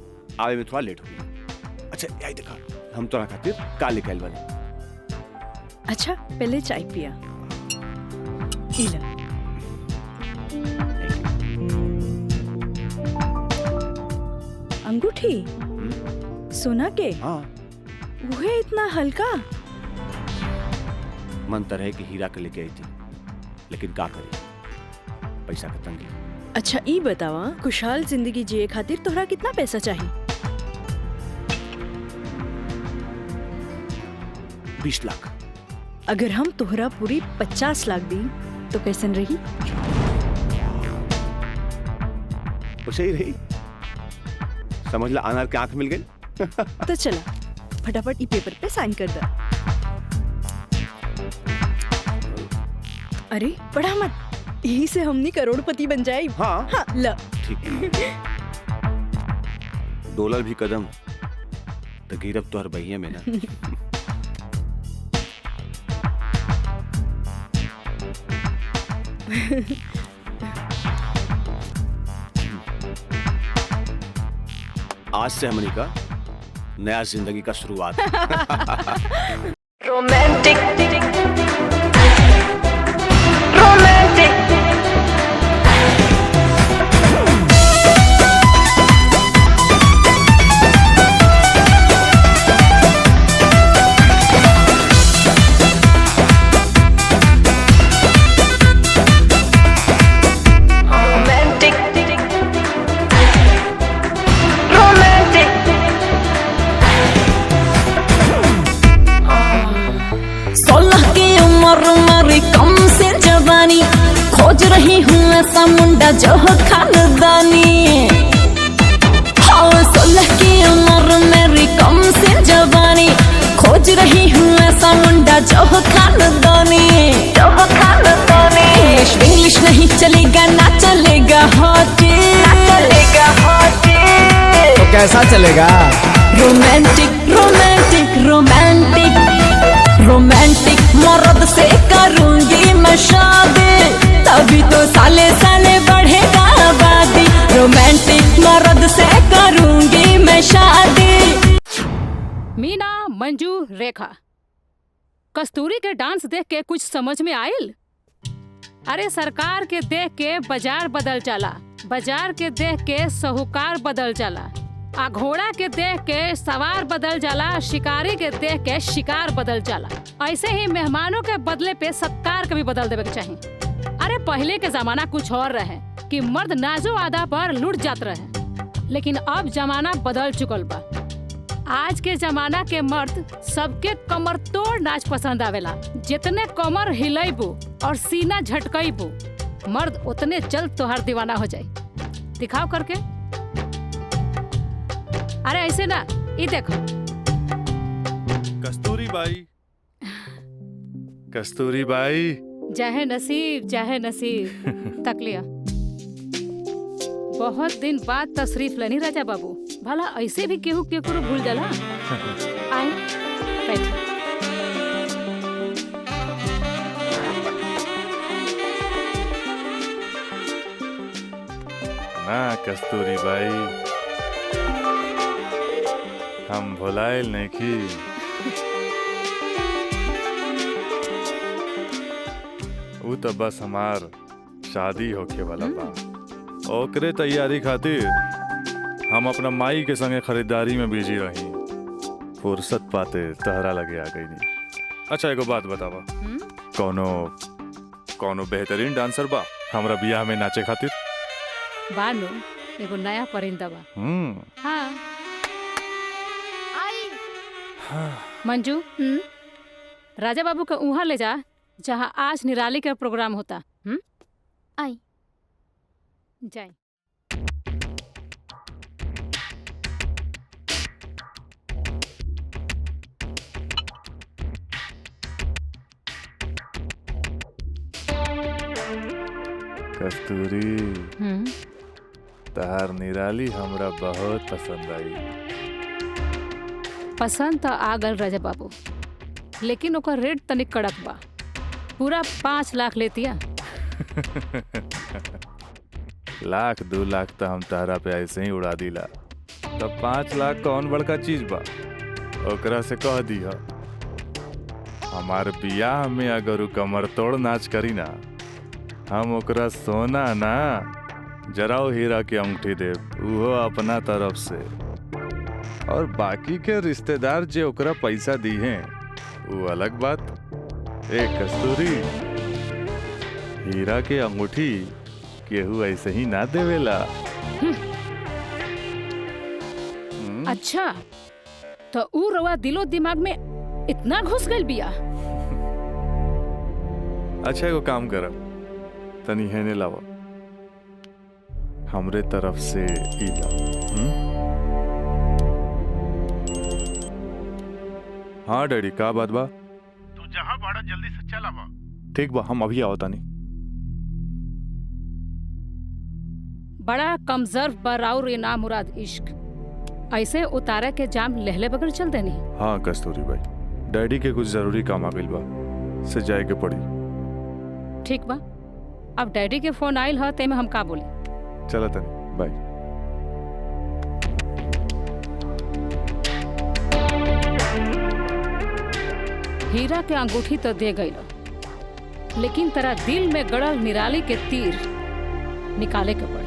आवे में थोड़ा लेट हो गया। अच्छा यही देखा, हम तोरा खातिर का लेके आइल बानी।
अच्छा पहले चाय पिया। इला। अंगूठी सोना के?
हाँ।
वो इतना हल्का?
मन तो रहे कि हीरा के लेके आई थी, लेकिन का करे, पैसा का तंगी।
अच्छा ई बतावा, खुशहाल जिंदगी जिए खातिर तोहरा कितना पैसा चाहिए?
20 लाख।
अगर हम तोहरा पूरी 50 लाख दी तो कैसन रही?
वैसे ही रही, समझ ला अनार के आंख मिल गई।
तो चला फटाफट ई पेपर पे साइन कर दे। अरे पढ़ा मत, यही से हमनी करोड़पति बन जाए।
हाँ,
हाँ ल।
ठीक। डॉलर भी कदम तो गिरब तो हर बहिया में ना। आज से हमनी का नया जिंदगी का शुरुआत।
रोमांटिक रोमांटिक खोज रही हूँ ऐसा मुंडा जो हो खानदानी। हाँ 16 की उम्र मेरी कम से जवानी, खोज रही हूँ ऐसा मुंडा जो हो खानदानी। इंग्लिश नहीं चलेगा, ना चलेगा हॉटी,
तो कैसा चलेगा?
रोमांटिक रोमांटिक रोमांटिक रोमांटिक मर्द से करूंगी मैं शादी, तभी तो साले साले बढ़ेगा आबादी। रोमांटिक मर्द से करूंगी मैं शादी।
मीना, मंजू, रेखा, कस्तूरी के डांस देख के कुछ समझ में आयल? अरे सरकार के देख के बाजार बदल जाला, बाजार के देख के साहूकार बदल जाला, आ घोड़ा के देख के सवार बदल जाला, शिकारी के देख के शिकार बदल जाला। ऐसे ही मेहमानों के बदले पे सत्कार के भी बदल देवे के चाहिए। अरे पहले के जमाना कुछ और रहे कि मर्द नाजो आदा पर लुट जात रहे, लेकिन अब जमाना बदल चुकल बा। आज के जमाना के मर्द सबके कमर तोड़ नाच पसंद आवेला। जितने कमर हिलेबू और सीना झटकईबू, मर्द उतने जल्द तोहर दीवाना हो जाए। दिखाओ करके। अरे ऐसे ना, ये देखो।
कस्तूरी बाई, कस्तूरी बाई।
चाहे नसीब चाहे नसीब तक लिया। बहुत दिन बाद तशरीफ लेनी राजा बाबू। भला ऐसे भी केहू केकरो भूल जाला। आए बैठो।
ना कस्तूरी बाई, हम भुलाइल नहीं की। वो तो बस हमार शादी होके वाला बा, ओकरे तैयारी खातिर हम अपना माई के संगे खरीदारी में बिजी रही। फुर्सत पाते तहरा लगे आ गई नहीं। अच्छा एगो बात बतावा, कौनो बेहतरीन डांसर बा हमरा बियाह में नाचे खातिर?
बानो एगो नया परिंदा बा। हाँ। मंजू, राजा बाबू का उहाँ ले जा जहाँ आज निराली का प्रोग्राम होता।
आई
जाए।
कस्तूरी, तार निराली हमरा बहुत पसंद आई।
पसंद तो आ गल राजा बाबू, लेकिन ओकर रेट तनिक कड़क बा। पूरा 5 लाख लेतिया।
लाख 2 लाख तो हम तारा पे ऐसे ही उड़ा दिला, तब 5 लाख कौन बड़का चीज बा? ओकरा से कह दिया हमार बियाह में अगर उ कमर तोड़ नाच करी ना, हम ओकरा सोना ना जराओ हीरा के अंगूठी दे, उहो अपना तरफ से। और बाकी के रिश्तेदार जे ओकरा पैसा दी हैं वो अलग बात। एक कस्तूरी, हीरा के अंगूठी केहू ऐसे ही ना देवेला।
अच्छा तो ऊ रवा दिलो दिमाग में इतना घुस गइल बिया।
अच्छा एगो काम करब, तनी हेने लावा, हमरे तरफ से ई ला। हाँ डैडी, का बात बा?
तू जहाँ बाड़ा जल्दी से चल आवा।
ठीक बा, हम अभी आओ तानी।
बड़ा कमजोर बराउर ये ना मुराद इश्क, ऐसे उतारा के जाम लहले बगैर चल देनी।
हाँ कस्तूरी भाई, डैडी के कुछ जरूरी काम आ गइल बा, से जाए के पड़ी।
ठीक बा, अब डैडी के फोन आइल ह ते में हम का बोली।
चला तनी, बाय।
हीरा के अंगूठी तो दे गई, लेकिन तेरा दिल में गड़ल निराली के तीर निकाले के पड़े।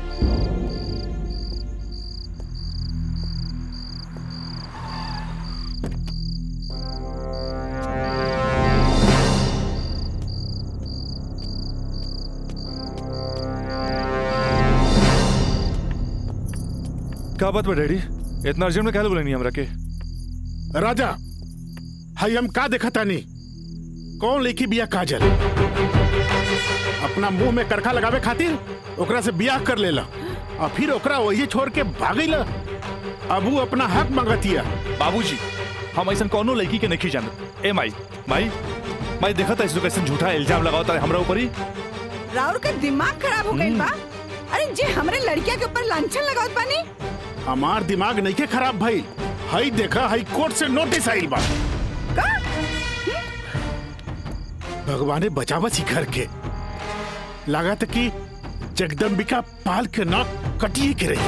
का बात बा डैडी, इतना अर्जेंट में क्या बोलेनी हमरा के?
राजा, हाय हम का देखा तानी? कौन लेखी बिया काजल? अपना मुंह में करखा लगावे खातिर ओकरा से बियाह कर लेला और फिर ओकरा वही छोड़ के भागैला। अब वो अपना हक मांगतिया।
बाबूजी, हम ऐसा कोनो लड़की के नहीं जानत। ए माई माई माई, देखा था इसको कैसे झूठा इल्जाम लगावता है हमरा ऊपर ही।
राउर का दिमाग खराब हो गई बा। अरे जे हमरे लड़किया के ऊपर लांछन लगावत बानी।
हमार दिमाग नहीं के खराब भाई, हाई देखा हाई कोर्ट से नोटिस आइल बा। भगवाने बचावा सी घर के, लागत कि जगदम्बिका पाल के नाक कटिए के रही।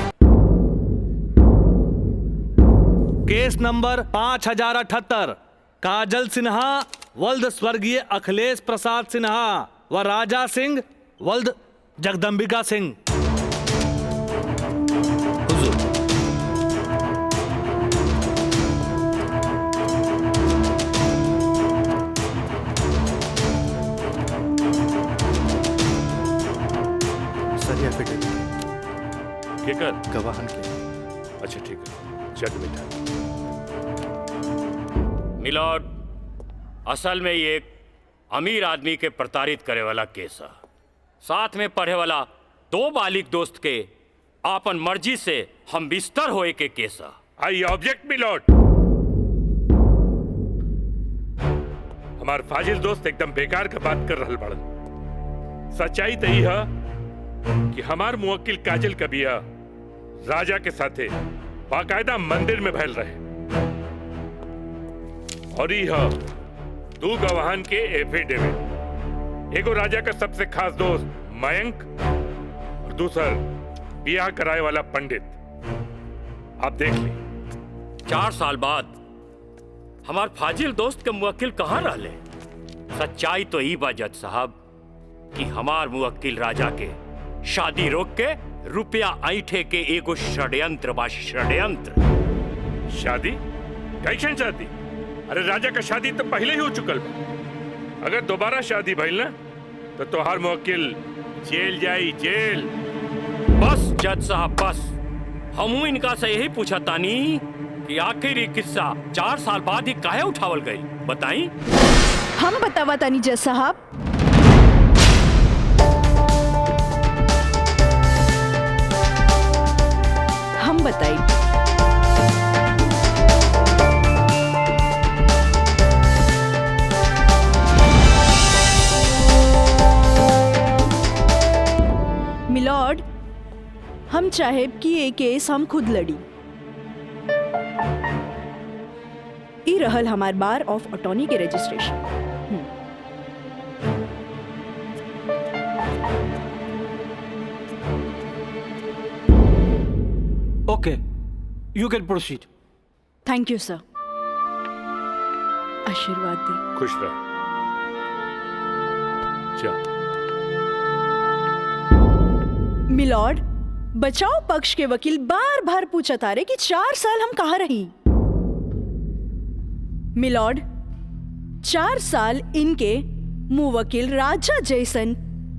केस नंबर 5078, काजल सिन्हा वल्द स्वर्गीय अखिलेश प्रसाद सिन्हा व राजा सिंह वल्द जगदम्बिका सिंह।
केकर
गवाहन के।
अच्छा ठीक है, जग मिठा।
मिलॉर्ड, असल में ये एक अमीर आदमी के प्रताड़ित करे वाला केस है। साथ में पढ़े वाला 2 बालिग दोस्त के आपन मर्जी से हम बिस्तर होए के केस है।
I object milord. हमार फाजिल दोस्त एकदम बेकार का बात कर रहल बड़न। सच्चाई तो यही है कि हमार मुवक्किल काजल का बिया राजा के साथे बाकायदा मंदिर में भैल रहे, और यह 2 गवाहन के एफिडेविट। एगो राजा का सबसे खास दोस्त मयंक और दूसर बियाह कराए वाला पंडित। आप देख ली।
4 साल बाद हमार फाजिल दोस्त के मुवक्किल कहाँ रहले? सच्चाई तो ई बा जज साहब कि हमार मुवक्किल राजा के शादी रोक के रुपया ऐठे के एगो षड्यंत्र बा, षड्यंत्र।
शादी? कैसन शादी? अरे राजा का शादी तो पहले ही हो चुकल बा। अगर दोबारा शादी भइल ना तो तोहार मुवक्किल जेल जाई, जेल।
बस जज साहब बस, हमू इनका से यही पूछा तानी कि आखिर ये किस्सा 4 साल बाद ही काहे उठावल गई, बताई?
हम बतावा तानी जज साहब। हम बताई। मिलॉर्ड, हम चाहेब कि ये केस हम खुद लड़ी। ई रहल हमार बार ऑफ अटॉर्नी के registration.
Okay, you can proceed.
Thank you sir. आशीर्वाद दी।
खुश रह। चल।
मिलॉर्ड, बचाव पक्ष के वकील बार बार पूछा तारे कि 4 साल हम कहाँ रही। मिलॉर्ड, 4 साल इनके मुवक्किल राजा जैसन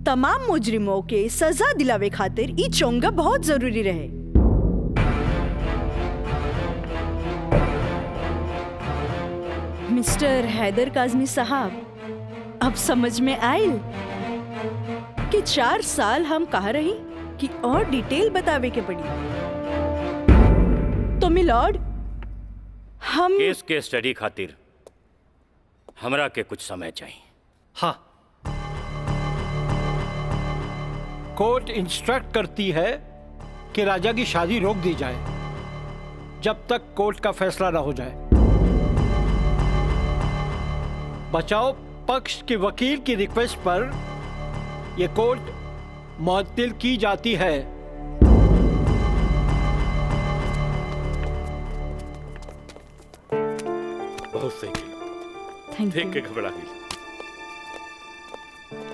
तमाम मुजरिमों के सजा दिलावे खातिर ई चोंगा बहुत जरूरी रहे। मिस्टर हैदर काज़मी साहब, अब समझ में आयल कि 4 साल हम कहाँ रही कि और डिटेल बतावे के पड़ी। तो मिलॉर्ड, हम
केस के स्टडी खातिर हमरा के कुछ समय चाहिए।
हाँ, कोर्ट इंस्ट्रक्ट करती है कि राजा की शादी रोक दी जाए जब तक कोर्ट का फैसला न हो जाए। बचाव पक्ष के वकील की रिक्वेस्ट पर यह कोर्ट मुअत्तिल की जाती है।
बहुत सही किया। देख के घबरा गई,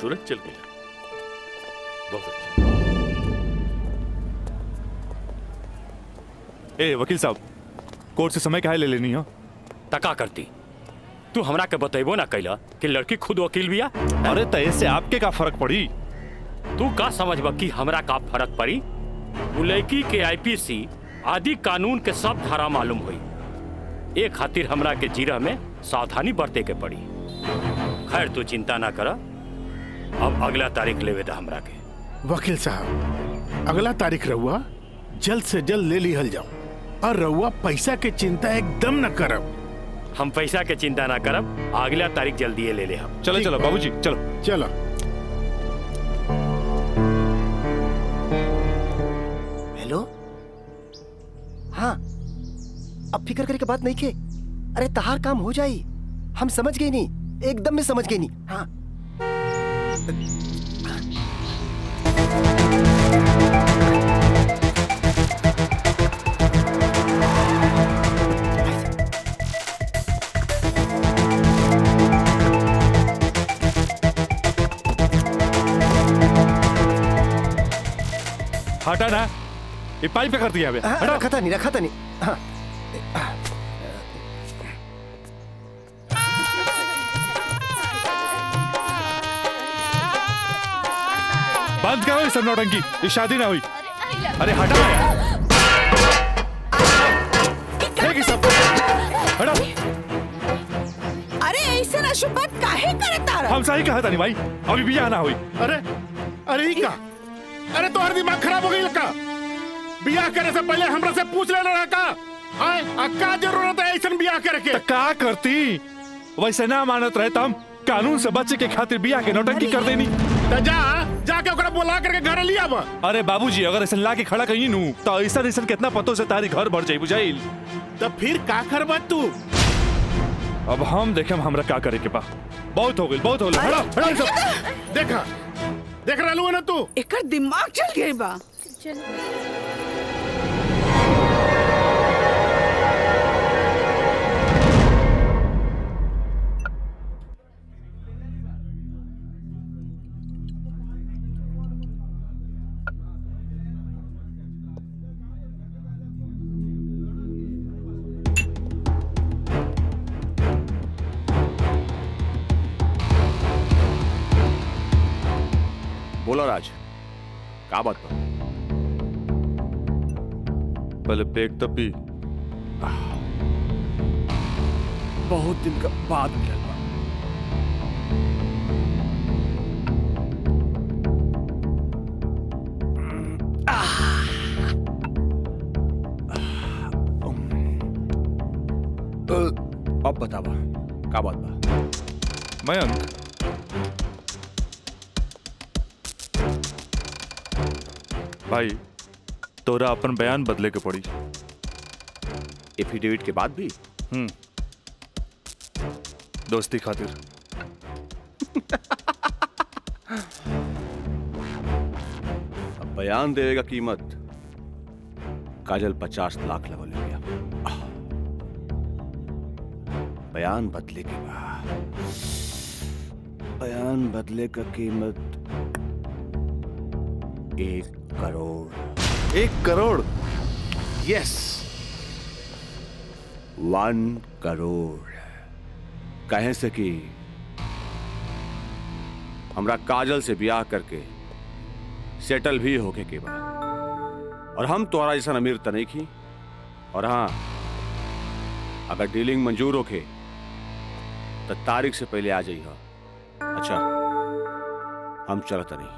तुरंत चल गया। बहुत अच्छा।
ए वकील साहब, कोर्ट से समय काहे ले लेनी हो?
तका करती तू हमरा के बतेबो ना कैला कि लड़की खुद वकील बिया।
अरे तय से आपके का फर्क पड़ी?
तू का समझबा कि हमरा का फर्क पड़ी? उ लड़की के आईपीसी आदि कानून के सब धारा मालूम हुई। एक खातिर हमरा के जीरा में सावधानी बरते के पड़ी। खैर तू चिंता ना कर, अब अगला तारीख लेवे दा हमरा के।
वकील साहब, अगला तारीख रहुआ जल्द से जल्द ले लिहल जाओ, और रहुआ पैसा के चिंता एकदम न करब।
हम पैसा के चिंता ना करब, अगला तारीख जल्दी ले ले हम।
चलो चलो बाबूजी, चलो
चलो।
हेलो, हाँ, अब फिक्र करे के बात नहीं के। अरे तहार काम हो जाई, हम समझ गए नहीं, एकदम में समझ गए नहीं। हाँ,
हटा ना, ये पाइप पे कर दिया बे।
रखा था नहीं। हाँ।
बंद करो ये सब नौटंकी, ये शादी ना हुई। अरे हटा यार, फेंक ये सब, हटा।
अरे ऐसे ना शुभ बात काहे करता रहा?
हम सही कहा था नहीं भाई, अभी भी ना हुई।
अरे ही का? अरे तो हर दिमाग खराब हो गई का? बियाह करे से पहले हमरा से पूछ लेना रहा का? आए, का जरूरत है ऐसा बियाह करे के?
का करती? वैसे ना मानत रहे हम कानून से बचे के खातिर बियाह के नौटंकी कर देनी।
तो जाके ओकरा बुला करके घर लिया बा।
अरे बाबूजी, अगर ऐसा ला के खड़ा कहीं नू तो ऐसा कितना पतों से तारी घर भर जाई बुझाइल।
तो फिर का करबा तू?
अब हम देखें हमरा का करे के बा। बहुत हो गई, बहुत हो गई। हटा हटा सब।
देखा देख रहा लू ना तू?
एकर दिमाग चल गई बा।
बोला राज, क्या बात पर?
पहले पेट तब भी
बहुत दिन का बाद मिलल बा। अब बतावा क्या बात बा?
मयंक, भाई तोरा अपन बयान बदले के पड़ी।
एफिडेविट के बाद भी?
दोस्ती खातिर।
अब बयान देगा कीमत काजल 50 लाख लगो ले गया। बयान बदले के बाद बयान बदले का कीमत 1 करोड़।
1 करोड़?
यस, 1 करोड़। कहे से कि हमरा काजल से ब्याह करके सेटल भी होके के बाद, और हम तोरा जैसा अमीर त नहीं की। और हाँ, अगर डीलिंग मंजूर होके तो तारीख से पहले आ जाइए। अच्छा, हम चलत नहीं।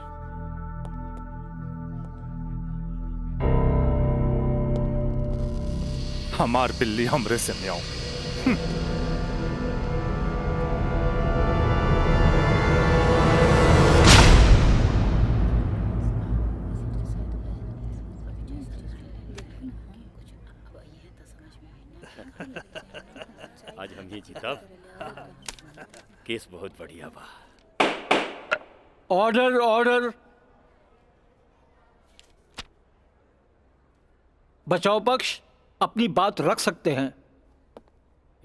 हमार बिल्ली हमरे से म्याऊं।
आज हम ये जीतब। केस बहुत बढ़िया बा।
Order order. बचाव पक्ष अपनी बात रख सकते हैं।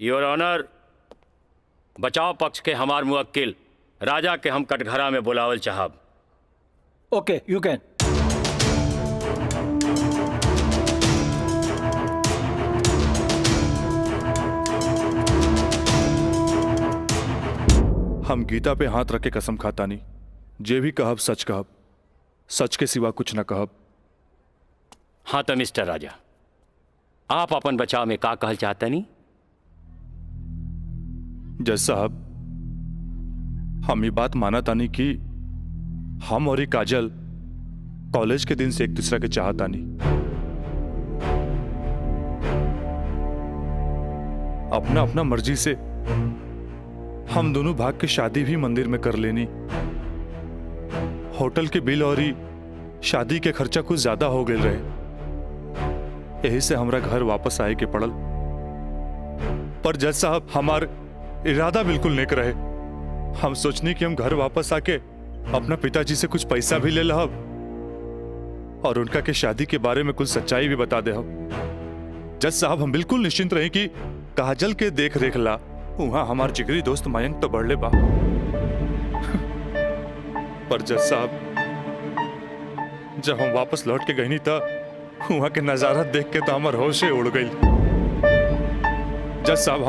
योर ऑनर, बचाव पक्ष के हमार मुवक्किल राजा के हम कटघरा में बुलावल चाहब।
ओके, यू कैन।
हम गीता पे हाथ रख के कसम खाता नहीं, जे भी कहब सच कहब, सच के सिवा कुछ न कहब।
हाँ तो मिस्टर राजा, आप अपन बचाव में का कहल चाहते नहीं?
जज साहब, हम ये बात माना तानी कि हम और ये काजल कॉलेज के दिन से एक दूसरे के चाहता नहीं। अपना अपना मर्जी से हम दोनों भाग के शादी भी मंदिर में कर लेनी। होटल के बिल और ही शादी के खर्चा कुछ ज्यादा हो गए रहे, यही से हमरा घर वापस आए के पड़ल। पर जज साहब, हमार इरादा बिल्कुल नेक रहे। हम सोचनी कि हम घर वापस आके अपना पिताजी से कुछ पैसा भी ले लहब और उनका के शादी के बारे में कुछ सच्चाई भी बता दे। हम जज साहब, हम बिल्कुल निश्चिंत रहे कि काजल के देख रेख ला वहां हमार जिगरी दोस्त मयंक तो बढ़ले बा। पर जज साहब, जब हम वापस लौट के गई था वहां के नजारा देख के तो हमार होशे उड़ गई। जज साहब,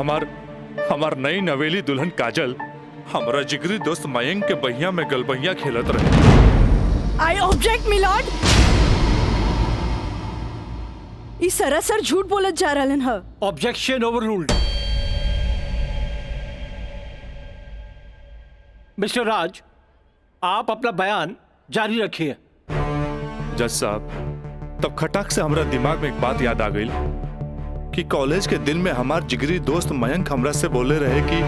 हमार नई नवेली दुल्हन काजल हमारा जिगरी दोस्त मयंक के बहिया में गलबहिया खेलत रहे।
I object milord. ई सरासर झूठ बोलत जा रहलन ह।
Objection overruled. मिस्टर राज, आप अपना बयान जारी रखिए।
जज साहब, तब खटाक से हमारा दिमाग में एक बात याद आ गई कि कॉलेज के दिन में हमार जिगरी दोस्त मयंक हमरा से बोले रहे कि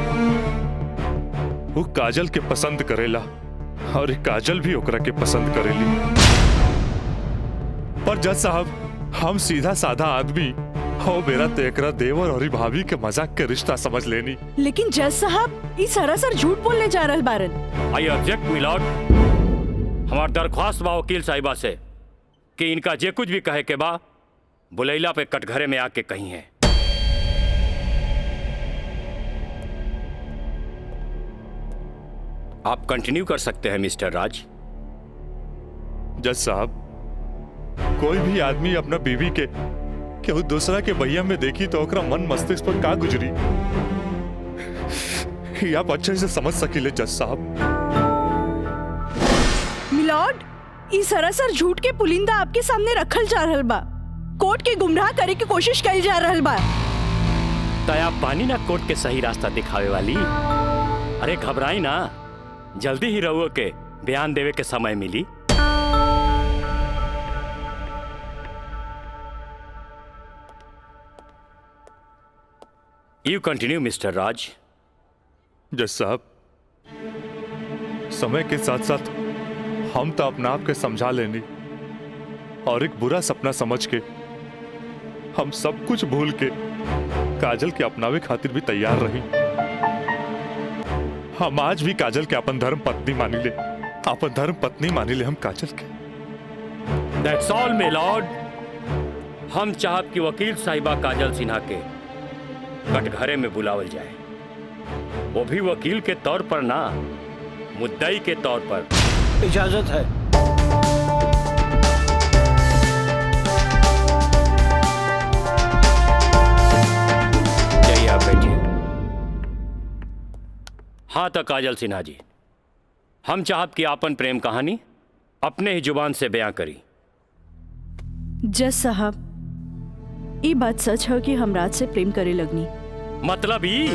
वो काजल के पसंद करेला और काजल भी ओकरा के पसंद करेली। पर जज साहब, हम सीधा साधा आदमी हो मेरा तो एकरा देवर और भाभी के मजाक के रिश्ता समझ लेनी।
लेकिन जज साहब, ई सरासर झूठ बोलने जा रहल बारन।
I object milord. हमार दरख्वास्त बा वकील साहिबा से कि इनका जे कुछ भी कहे के बा बुलैला पे कटघरे में आके कही है। आप कंटिन्यू कर सकते हैं मिस्टर राज।
जज साहब, कोई भी आदमी अपना बीवी के केहू दूसरा के भैया में देखी तो ओकरा मन मस्तिष्क पर का गुजरी, ये आप अच्छे से समझ सकीले जज साहब।
मिलॉर्ड, ई सरासर झूठ के पुलिंदा आपके सामने रखल जा रहल बा। कोर्ट के गुमराह करे की कोशिश करी जा रहल बा।
तया पानी ना कोर्ट के सही रास्ता दिखावे वाली। अरे घबराई ना, जल्दी ही रहुओ के बयान देवे के समय मिली। यू कंटिन्यू मिस्टर राज।
जज साहब, समय के साथ साथ हम तो अपना आप के समझा लेनी और एक बुरा सपना समझ के हम सब कुछ भूल के काजल के अपनावे खातिर भी तैयार रही। हम आज भी काजल के अपन धर्म पत्नी मानी ले, अपन धर्म पत्नी मानी ले हम काजल के।
That's all, my lord. हम चाहब कि वकील साहिबा काजल सिन्हा के कटघरे में बुलावल जाए, वो भी वकील के तौर पर ना, मुद्दई के तौर पर।
इजाजत है।
जाइए आप बैठिए। हाँ तो काजल सिन्हा जी, हम चाहब कि आपन प्रेम कहानी अपने ही जुबान से बयां करी।
जज साहब, ये बात सच है कि हम राज से प्रेम करे लगनी।
मतलब ई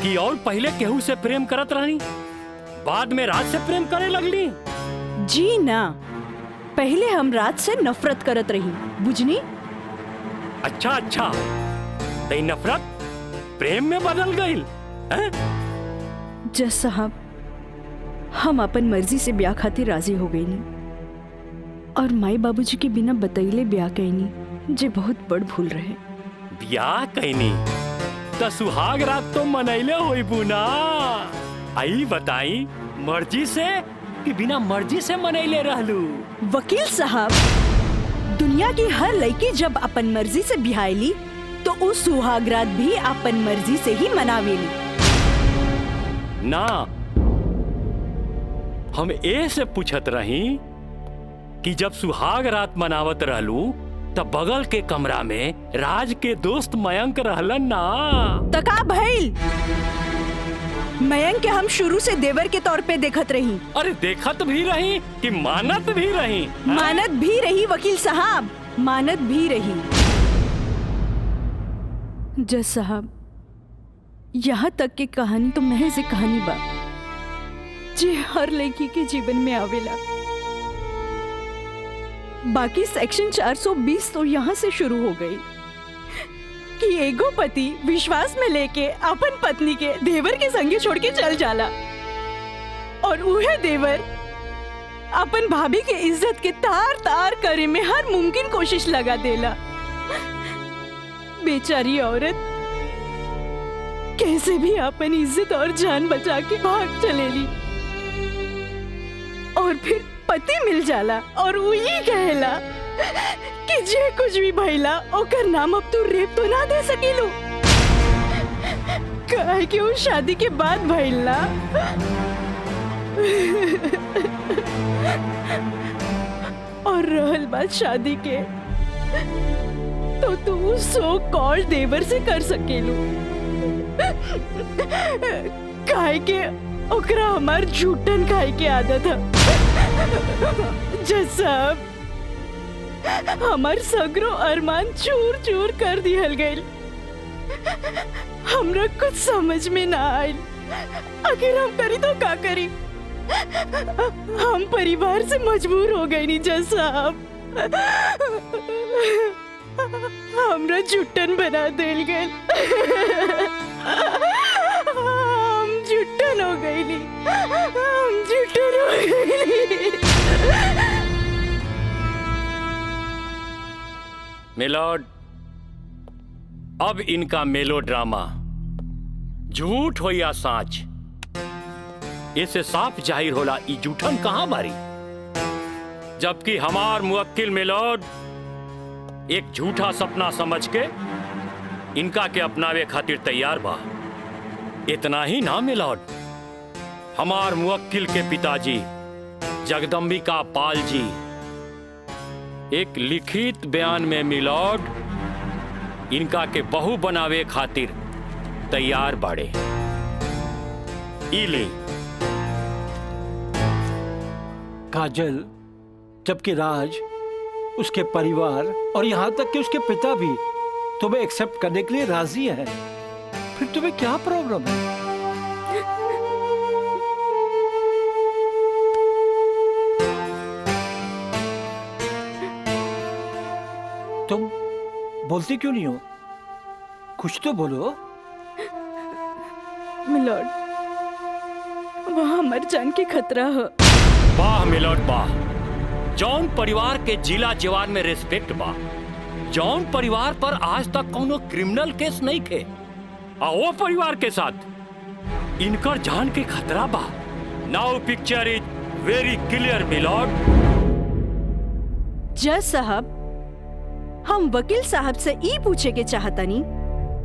कि और पहले केहू से प्रेम करत रहनी, बाद में राज से प्रेम करे लगली?
जी ना, पहले हम राज से नफरत करत रही, बुझनी?
अच्छा अच्छा, तो नफरत प्रेम में बदल गई?
जज साहब, हम अपन मर्जी से ब्याह खातिर राजी हो गई नी और माई बाबूजी के बिना बतैले ब्याह कैनी, जे बहुत बड़ भूल रहे।
ब्याह कैनी तो सुहाग रात तो मनैले होई बुना। आई बताई, मर्जी से कि बिना मर्जी से मनैले रहलू?
वकील साहब, दुनिया की हर लड़की जब अपन मर्जी से ब्याहली तो उस सुहाग रात भी अपन मर्जी से ही मनावेली
ना। हम ए से पूछत रही कि जब सुहाग रात मनावत रहलू तब बगल के कमरा में राज के दोस्त मयंक रहलन ना।
तका भइल, मयंक के हम शुरू से देवर के तौर पे देखत रही।
अरे देखत भी रही कि मानत भी रही?
मानत भी रही वकील साहब, मानत भी रही। जज साहब, यहाँ तक की कहानी तो महज एक कहानी बा जे हर लड़की के जीवन में आवेला। बाकी सेक्शन 420 तो यहाँ से शुरू हो गई कि एगो पति विश्वास में लेके अपन पत्नी के देवर के संगे छोड़ के चल जाला और उहे देवर अपन भाभी के इज्जत के तार तार करे में हर मुमकिन कोशिश लगा देला। बेचारी औरत कैसे भी अपन इज्जत और जान बचा के भाग चलेली और फिर पति मिल जाला और वही कहला कि जे कुछ भी भइला ओकर नाम अब तू रेप तो ना दे सकेलू, काहे कि वो शादी के बाद भइला। और रहल बात शादी के, तो तू सो कॉल देवर से कर सकेलू, काहे के ओकरा हमार झूठन खाए के आदत है। जज साहब, हमार सगरो अरमान चूर चूर कर दिहल गइल। हमरा कुछ समझ में ना आइल, आखिर हम करी तो का करी? हम परिवार से मजबूर हो गए नी जज साहब, हमरा झूठन बना दिल गए। हम झूठन हो गई नी, हम झूठन हो गई।
मिलॉर्ड, अब इनका मेलो ड्रामा झूठ हो या साच, इसे साफ जाहिर होला ई झूठन कहां बारी। जबकि हमार मुवक्किल मिलॉर्ड एक झूठा सपना समझ के इनका के अपनावे खातिर तैयार बा। इतना ही ना मिलॉर्ड, हमार मुवक्किल के पिताजी जगदम्बिका पाल जी एक लिखित बयान में मिलॉर्ड इनका के बहू बनावे खातिर तैयार बाड़े। इले
काजल, जबकि राज, उसके परिवार और यहाँ तक कि उसके पिता भी तुम्हें एक्सेप्ट करने के लिए राजी है, फिर तुम्हें क्या प्रॉब्लम है? तुम बोलती क्यों नहीं हो? कुछ तो बोलो।
मिलॉर्ड, वहाँ मर जान के खतरा है।
वाह मिलॉर्ड वाह, जौन परिवार के जिला जवान में रिस्पेक्ट बा, जौन परिवार पर आज तक कोनो क्रिमिनल केस नहीं थे, वो परिवार के साथ इनकर जान के खतरा बा। Now picture is very clear milord.
जज साहब, हम वकील साहब से ई पूछे के चाहतानी,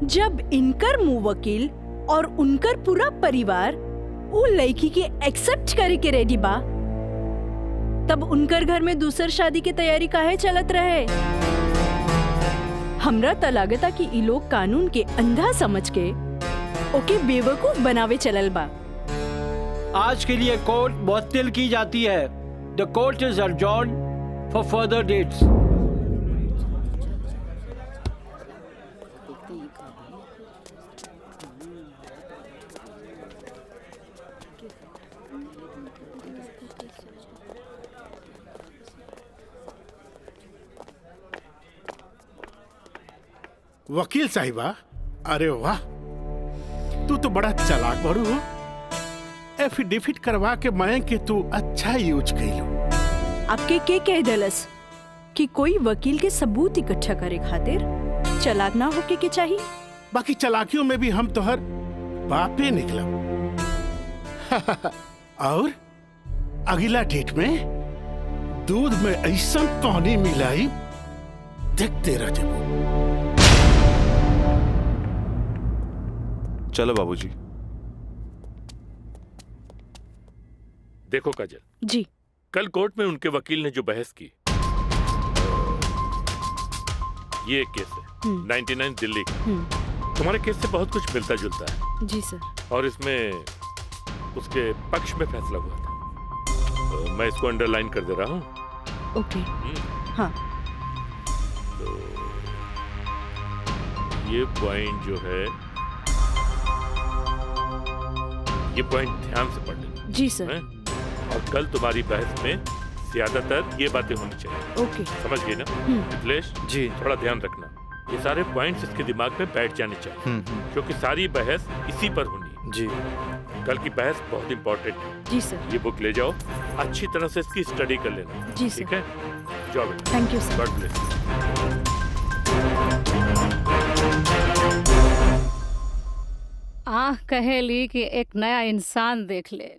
जब इनकर मुँह वकील और उनकर पूरा परिवार उ लड़की के एक्सेप्ट करे के रेडी बा, तब उनकर घर में दूसर शादी की तैयारी काहे चलत रहे? हमरा त लागता कि ई लोग कानून के अंधा समझ के ओके बेवकूफ बनावे चलल बा।
आज के लिए कोर्ट मुअत्तल की जाती है। The court is adjourned for further dates.
वकील साहिबा, अरे वाह, तू तो बड़ा चालाक बड़ू हो। एफिडेविट करवा के मैं के तू अच्छा यूज कैलू।
आपके के कह दलस कि कोई वकील के सबूत इकट्ठा करे खातिर चालाक ना होके के चाहिए?
बाकी चालाकियों में भी हम तोहर बापे निकलब। और अगला डेट में दूध में ऐसा पानी मिलाई देखते रह जाबो।
चलो बाबूजी।
देखो काजल
जी,
कल कोर्ट में उनके वकील ने जो बहस की, ये एक केस है 99 दिल्ली का। तुम्हारे केस से बहुत कुछ मिलता जुलता है।
जी सर।
और इसमें उसके पक्ष में फैसला हुआ था। मैं इसको अंडरलाइन कर दे रहा हूँ।
ओके। हाँ।
तो ये पॉइंट जो है, ये पॉइंट ध्यान से पढ़ लेना।
जी सर।
और कल तुम्हारी बहस में ज्यादातर ये बातें होनी चाहिए।
ओके।
समझ गए ना मिथिलेश?
जी।
थोड़ा ध्यान रखना, ये सारे पॉइंट्स इसके दिमाग में बैठ जाने चाहिए, क्योंकि सारी बहस इसी पर होनी है।
जी।
कल की बहस बहुत इंपॉर्टेंट है।
जी सर।
ये बुक ले जाओ, अच्छी तरह से इसकी स्टडी कर लेना।
जी सर।
ठीक है, जाओ बेटा।
Thank you sir.
God bless.
आँख कहेली कि एक नया इंसान देख ले,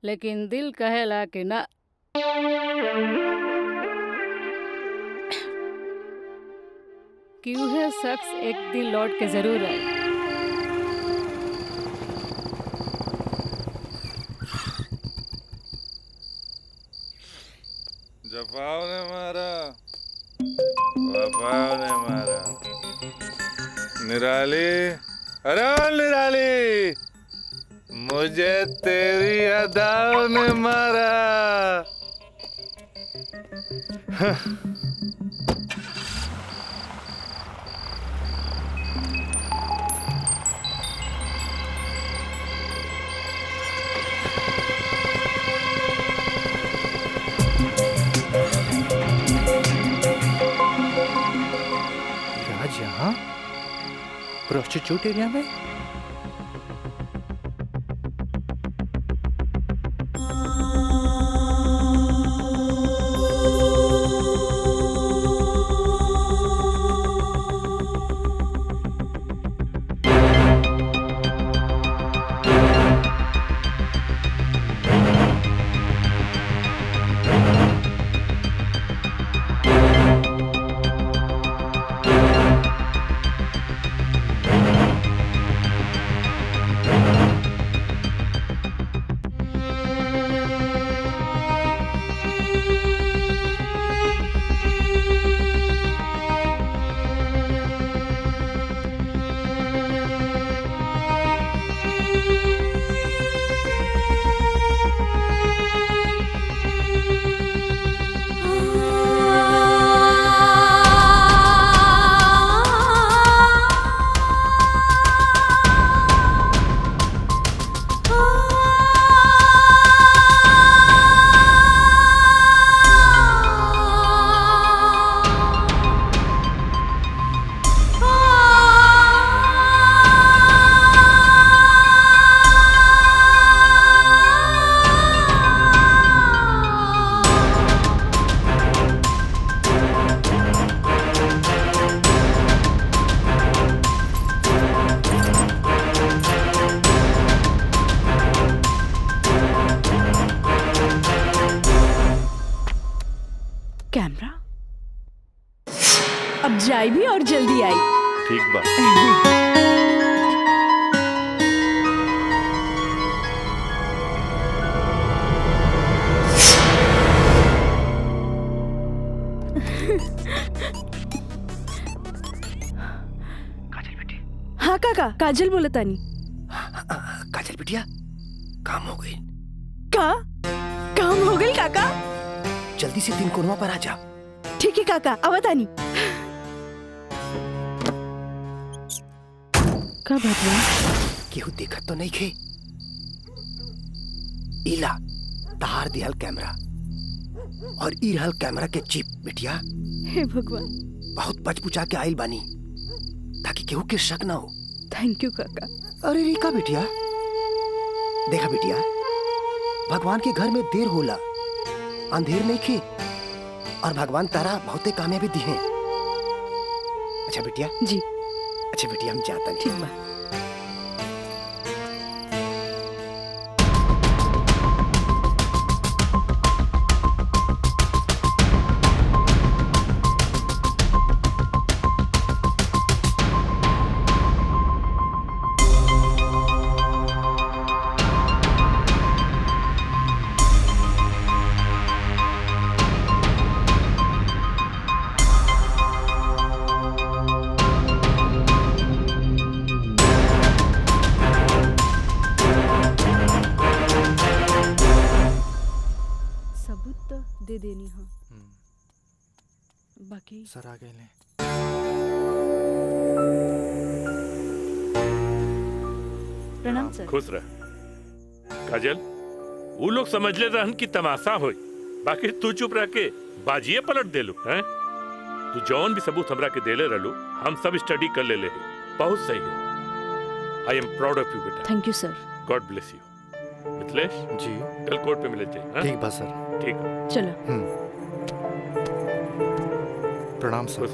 लेकिन दिल कहेला कि ना। कि वह शख्स एक दिन लौट के जरूर आए।
जफाव ने मारा, वफाव ने मारा। निराली, अरे निराली, मुझे तेरी अदाओं ने मारा।
राज यहाँ प्रोस्टिट्यूट एरिया में? कैमरा
अब जाई भी और जल्दी आई।
ठीक बा।
हाँ काका, काजल बोला तानी।
काजल बिटिया काम हो गई।
काम हो गई काका?
जल्दी से 3 कोनवा पर आ जा।
ठीक है काका, अब तानी। का बात बा?
केहू देखत तो नहीं खे। इला तहार दिहल कैमरा और ई रहल कैमरा के चिप बिटिया।
हे भगवान,
बहुत बचपुचा के आइल बानी ताकि केहू के शक ना हो।
थैंक यू काका।
अरे रिका बिटिया, देखा बिटिया, भगवान के घर में देर होला, अंधेर नहीं खे, और भगवान तारा बहुते कामयाबी दी है। अच्छा बिटिया
जी।
अच्छा बिटिया, हम जाता हैं।
ठीक बा। दे देनी। हाँ बाकी
सर आ गए ले।
प्रणाम सर।
खुश रह काजल। वो लोग समझ ले रहन की तमाशा होई, बाकी तू चुप रह के बाजिए पलट देलू हैं। तू जौन भी सबूत हमरा के देले रहलू, हम सब स्टडी कर ले बहुत सही है। I am proud of you बेटा।
Thank you sir.
God bless you. Mithilesh
ji,
कल कोर्ट पे मिले थे।
ठीक बा सर।
ठीक है,
चलो।
प्रणाम सर।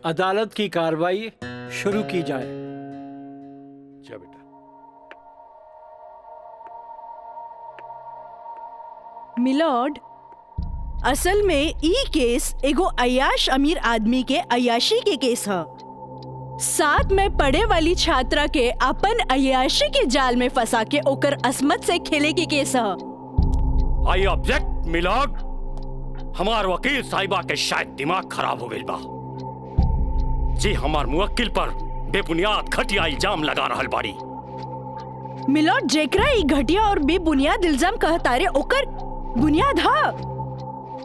अदालत की कार्रवाई शुरू की जाए।
जा बेटा।
मिलॉर्ड, असल में ई केस एगो अय्याश अमीर आदमी के अय्याशी के केस है। साथ में पढ़े वाली छात्रा के अपन अय्याशी के जाल में फंसा के ओकर असमत से खेले के केस है।
I object milord. हमार वकील साहिबा के शायद दिमाग खराब हो गई बा जी। हमार मुवक्किल पर बेबुनियाद घटिया इल्जाम लगा रहल बाड़ी।
मिलॉर्ड, जेकरा ई घटिया और बेबुनियाद इल्जाम कहतारे ओकर बुनियाद हा।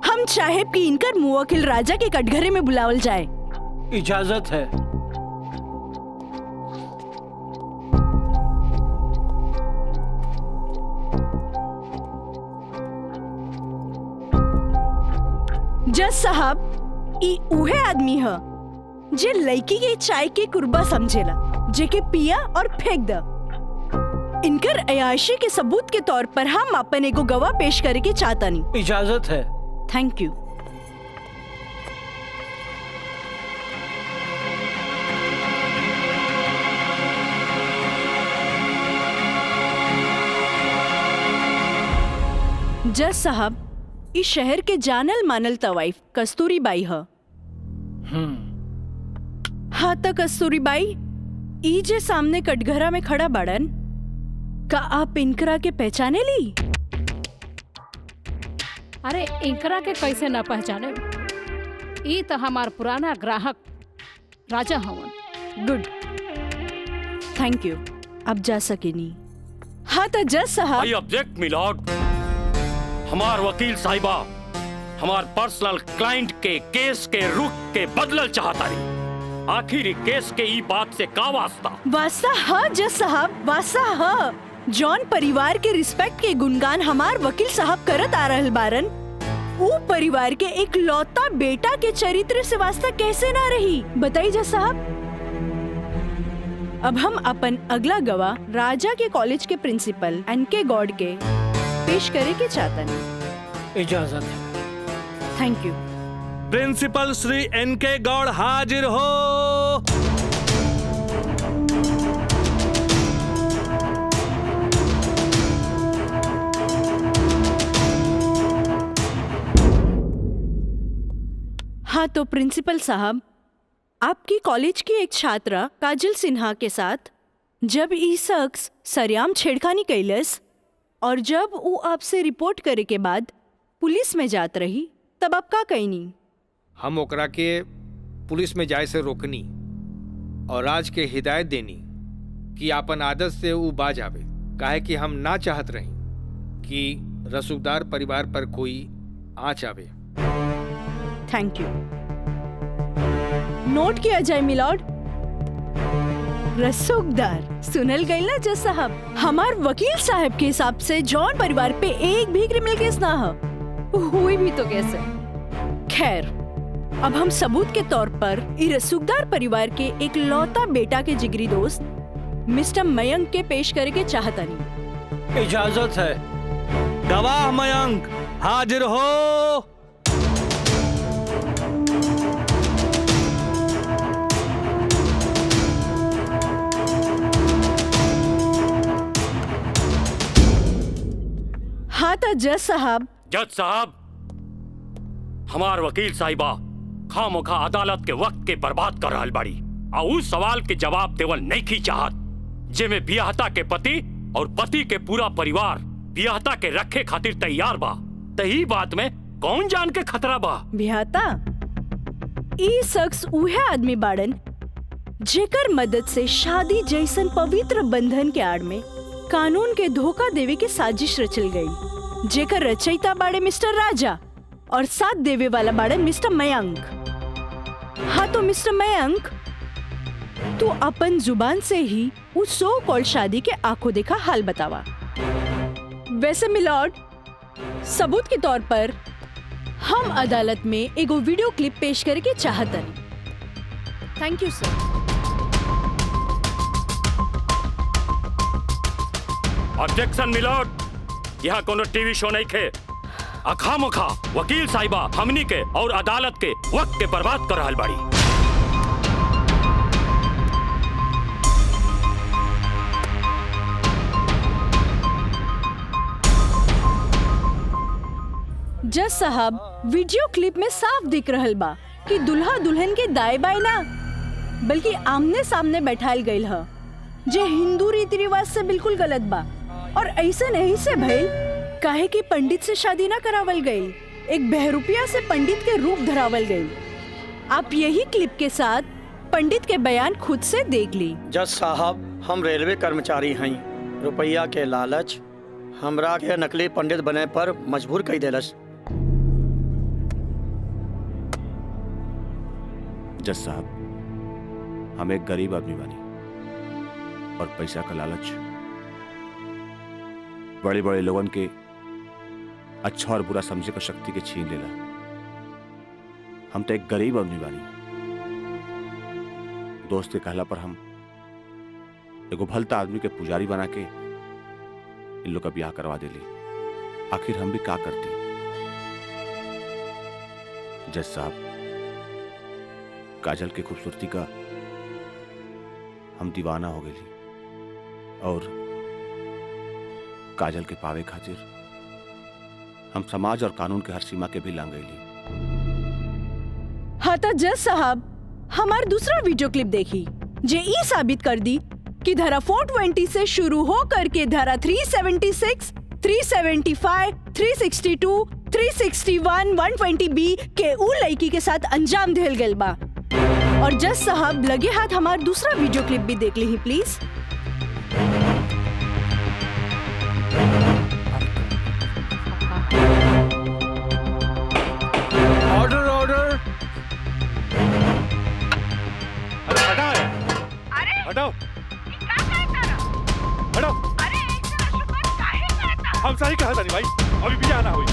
हम चाहे कि इनकर मुवक्किल राजा के कटघरे में बुलावल जाए।
इजाजत है।
जज साहब, ई उहे आदमी है जे लड़की के चाय के कुर्बा समझेला, जेके पिया और फेंक द। इनकर अयाशी के सबूत के तौर पर हम अपन एगो गवाह पेश करे के चाहतानी।
इजाजत है।
Thank you. जज साहब, इस शहर के जानल मानल तवाइफ कस्तूरी बाई है। हाँ तो कस्तूरी बाई, ई जे सामने कटघरा में खड़ा बाड़न, का आप इनकरा के पहचाने ली?
अरे इनकरा के कैसे न पहचाने? ई तो हमार पुराना ग्राहक राजा हवन।
Good, thank you. अब जा सकेनी। हाँ तो जज साहब।
I object milord. हमार वकील साहिबा हमार पर्सनल क्लाइंट के केस के रुख के बदलल चाहता रही। आखिर केस के ई बात से का वास्ता?
वास्ता हाँ जज साहब, वास्ता हाँ। जॉन परिवार के रिस्पेक्ट के गुणगान हमार वकील साहब करत आ रहल बारन, वो परिवार के एक लौता बेटा के चरित्र से वास्ता कैसे ना रही? बताइए जज साहब। अब हम अपन अगला गवाह राजा के कॉलेज के प्रिंसिपल एनके गॉड के पेश करे के चाहता नहीं।
इजाजत है।
Thank you.
प्रिंसिपल श्री एनके गौड़ हाजिर हो।
हाँ तो प्रिंसिपल साहब, आपकी कॉलेज की एक छात्रा काजल सिन्हा के साथ जब ई शख्स सरेआम छेड़खानी कैलस और जब वो आपसे रिपोर्ट करे के बाद पुलिस में जात रही, तब आप का कहनी?
हम ओकरा के पुलिस में जाए से रोकनी और आज के हिदायत देनी कि आपन आदत से वो बाज आवे, काहे कि हम ना चाहत रही कि रसूखदार परिवार पर कोई आँच आवे।
Thank you. नोट किया जाए मिलॉर्ड। रसूखदार सुनल गई ना जज साहब, हमार वकील साहब के हिसाब से जॉन परिवार पे एक भी क्रिमिनल केस ना हो, हुई भी तो कैसे। खैर, अब हम सबूत के तौर पर इस रसूखदार परिवार के एक लौता बेटा के जिगरी दोस्त मिस्टर मयंक के पेश करे के चाहता नहीं।
इजाजत है। गवाह मयंक हाजिर हो।
हाँ तो जज साहब।
जज साहब, हमार वकील साहिबा खामोखा अदालत के वक्त के बर्बाद कर रहल बाड़ी और उस सवाल के जवाब देवल नहीं की चाहत जेमे बियाहता के पति और पति के पूरा परिवार बियाहता के रखे खातिर तैयार बा। तही बात में कौन जान के खतरा बा?
बियाहता ई शख्स उहे आदमी बाड़न जेकर मदद से शादी जैसन पवित्र बंधन के आड़ में कानून के धोखा देवे के साजिश रचल गई, जेकर रचयिता बाड़े मिस्टर राजा और साथ देवे वाला बाड़े मिस्टर मयंक। हाँ तो मिस्टर मयंक, तू अपन जुबान से ही उस सो कॉल्ड शादी के आंखों देखा हाल बतावा। वैसे मिलॉर्ड, सबूत के तौर पर हम अदालत में एगो वीडियो क्लिप पेश करके चाहतन। Thank you sir.
Objection milord, यहाँ कोनो टीवी शो नहीं खे। अखामोखा वकील साहिबा हमनी के और अदालत के वक्त के बर्बाद कर रहल बाड़ी।
जज साहब, वीडियो क्लिप में साफ दिख रहल बा कि दुल्हा दुल्हन के दाएं बाएं ना बल्कि आमने सामने बैठाल गईल ह, जे हिंदू रीति रिवाज से बिल्कुल गलत बा और ऐसे नहीं से भइल काहे कि पंडित से शादी ना करावल गई, एक बहरूपिया से पंडित के रूप धरावल गई। आप यही क्लिप के साथ पंडित के बयान खुद से देख ली।
जज साहब, हम रेलवे कर्मचारी हई, रुपया के लालच हमरा के नकली पंडित बने पर मजबूर कई देलस।
जज साहब, हम एक गरीब आदमी बानी और पैसा का लालच बड़े बड़े लोगन के अच्छा और बुरा समझे का शक्ति के छीन लेला। हम तो एक गरीब आदमी बानी, दोस्त के कहला पर हम एगो भलता आदमी के पुजारी बना के इन लोग का ब्याह करवा देली। आखिर हम भी का करती? जज साहब, काजल की खूबसूरती का हम दीवाना हो गई और काजल के पावे खातिर हम समाज और कानून के हर सीमा के भी लांग गईली।
हाँ तो जज साहब, हमार दूसरा वीडियो क्लिप देखी जे ई साबित कर दी कि धारा 420 से शुरू हो करके धारा 376, 375, 362, 361, 120B के उ लड़की के साथ अंजाम दिल गल बा। और जज साहब, लगे हाथ हमार दूसरा वीडियो क्लिप भी देख ली प्लीज।
Order order.
अरे हटाओ, हटाओ, हटाओ। हम सही कहा था भाई, अभी बियाह ना हुई।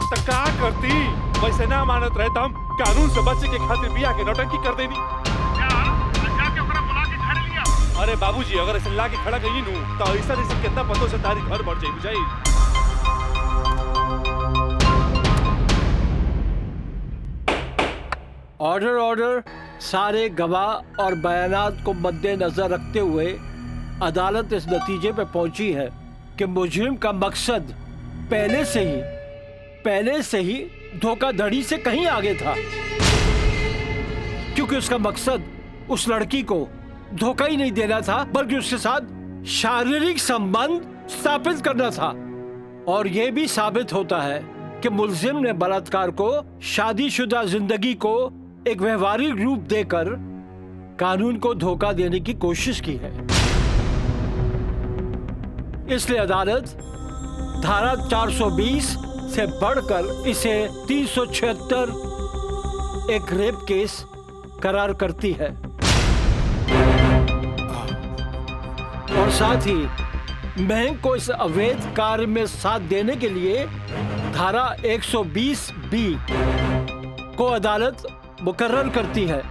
तो का करती? वैसे ना मानत रहे तो हम कानून से बचे के खातिर बियाह के नौटंकी कर देनी। अरे बाबूजी, अगर ऐसे ला के खड़ा गई नू तो ऐसा कितना पतों से तारी घर बढ़ जाई बुझाई।
Order order. सारे गवाह और बयानात को मद्देनजर रखते हुए अदालत इस नतीजे पे पहुंची है कि मुजरिम का मकसद पहले से ही धोखाधड़ी से कहीं आगे था, क्योंकि उसका मकसद उस लड़की को धोखा ही नहीं देना था बल्कि उसके साथ शारीरिक संबंध स्थापित करना था। और यह भी साबित होता है कि मुलजिम ने बलात्कार को शादीशुदा जिंदगी को एक व्यवहारिक रूप देकर कानून को धोखा देने की कोशिश की है। इसलिए अदालत धारा 420 से बढ़कर इसे 376 एक रेप केस करार करती है और साथ ही महंग को इस अवैध कार्य में साथ देने के लिए धारा 120B को अदालत मुकर्रर करती है।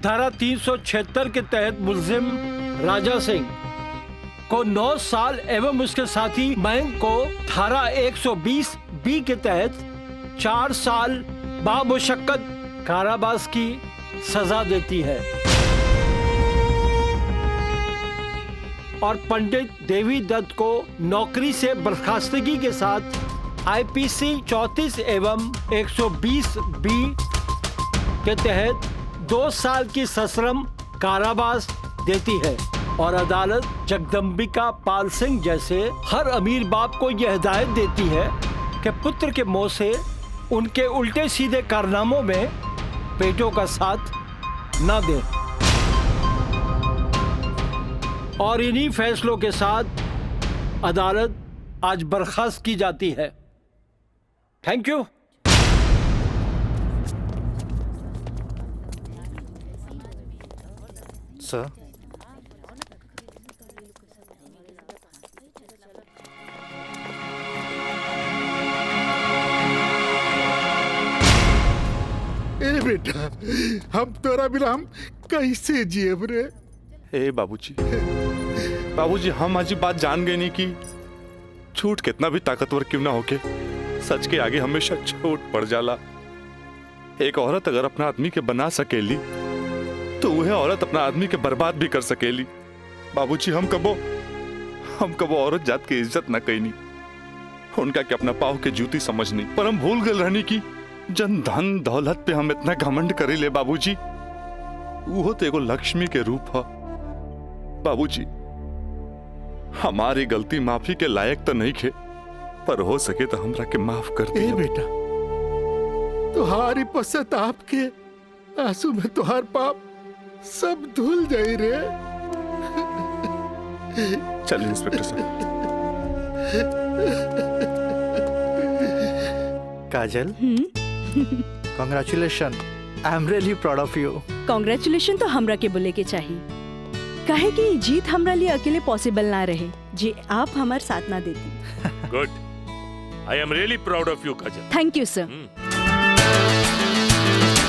धारा 376 के तहत मुलजिम राजा सिंह को 9 साल एवं उसके साथी महंग को धारा 120B के तहत 4 साल बामुशक्कत कारावास की सजा देती है और पंडित देवी दत्त को नौकरी से बर्खास्तगी के साथ IPC 34 एवं 120B के तहत 2 साल की सश्रम कारावास देती है और अदालत जगदम्बिका पाल सिंह जैसे हर अमीर बाप को यह हिदायत देती है कि पुत्र के मुंह से उनके उल्टे सीधे कारनामों में बेटों का साथ न दें। और इन्हीं फैसलों के साथ अदालत आज बर्खास्त की जाती है। Thank you.
सर,
ए बेटा, हम तोरा बिना हम कैसे जियब रे?
ए बाबूजी हम आज बात जान गए नहीं कि झूठ कितना भी ताकतवर क्यों ना होके सच के आगे हमेशा छोट पड़ जाला। एक औरत अगर अपना आदमी के बना सकेली तो वह औरत अपना आदमी के बर्बाद भी कर सकेली। बाबूजी हम कबो औरत जात की इज्जत न कईनी, उनका के अपना पाव के जूती समझनी, पर हम भूल गए रहनी की जन धन दौलत पे हम इतना घमंड करे ले। बाबूजी वो तो एगो लक्ष्मी के रूप है। बाबूजी हमारी गलती माफी के लायक तो नहीं खे, पर हो सके तो हमरा के माफ कर दे।
बेटा, तुहारी पश्चाताप के आंसू में तुहार पाप सब धुल जाई रे।
चलिए इंस्पेक्टर साहब।
Kajal, congratulation, I am really proud of you.
Congratulation तो हमरा के बोले के चाहिए, काहे कि जीत हमरा लिए अकेले पॉसिबल ना रहे जी आप हमार साथ ना देती।
Good, I am really proud of you Kajal.
Thank you sir.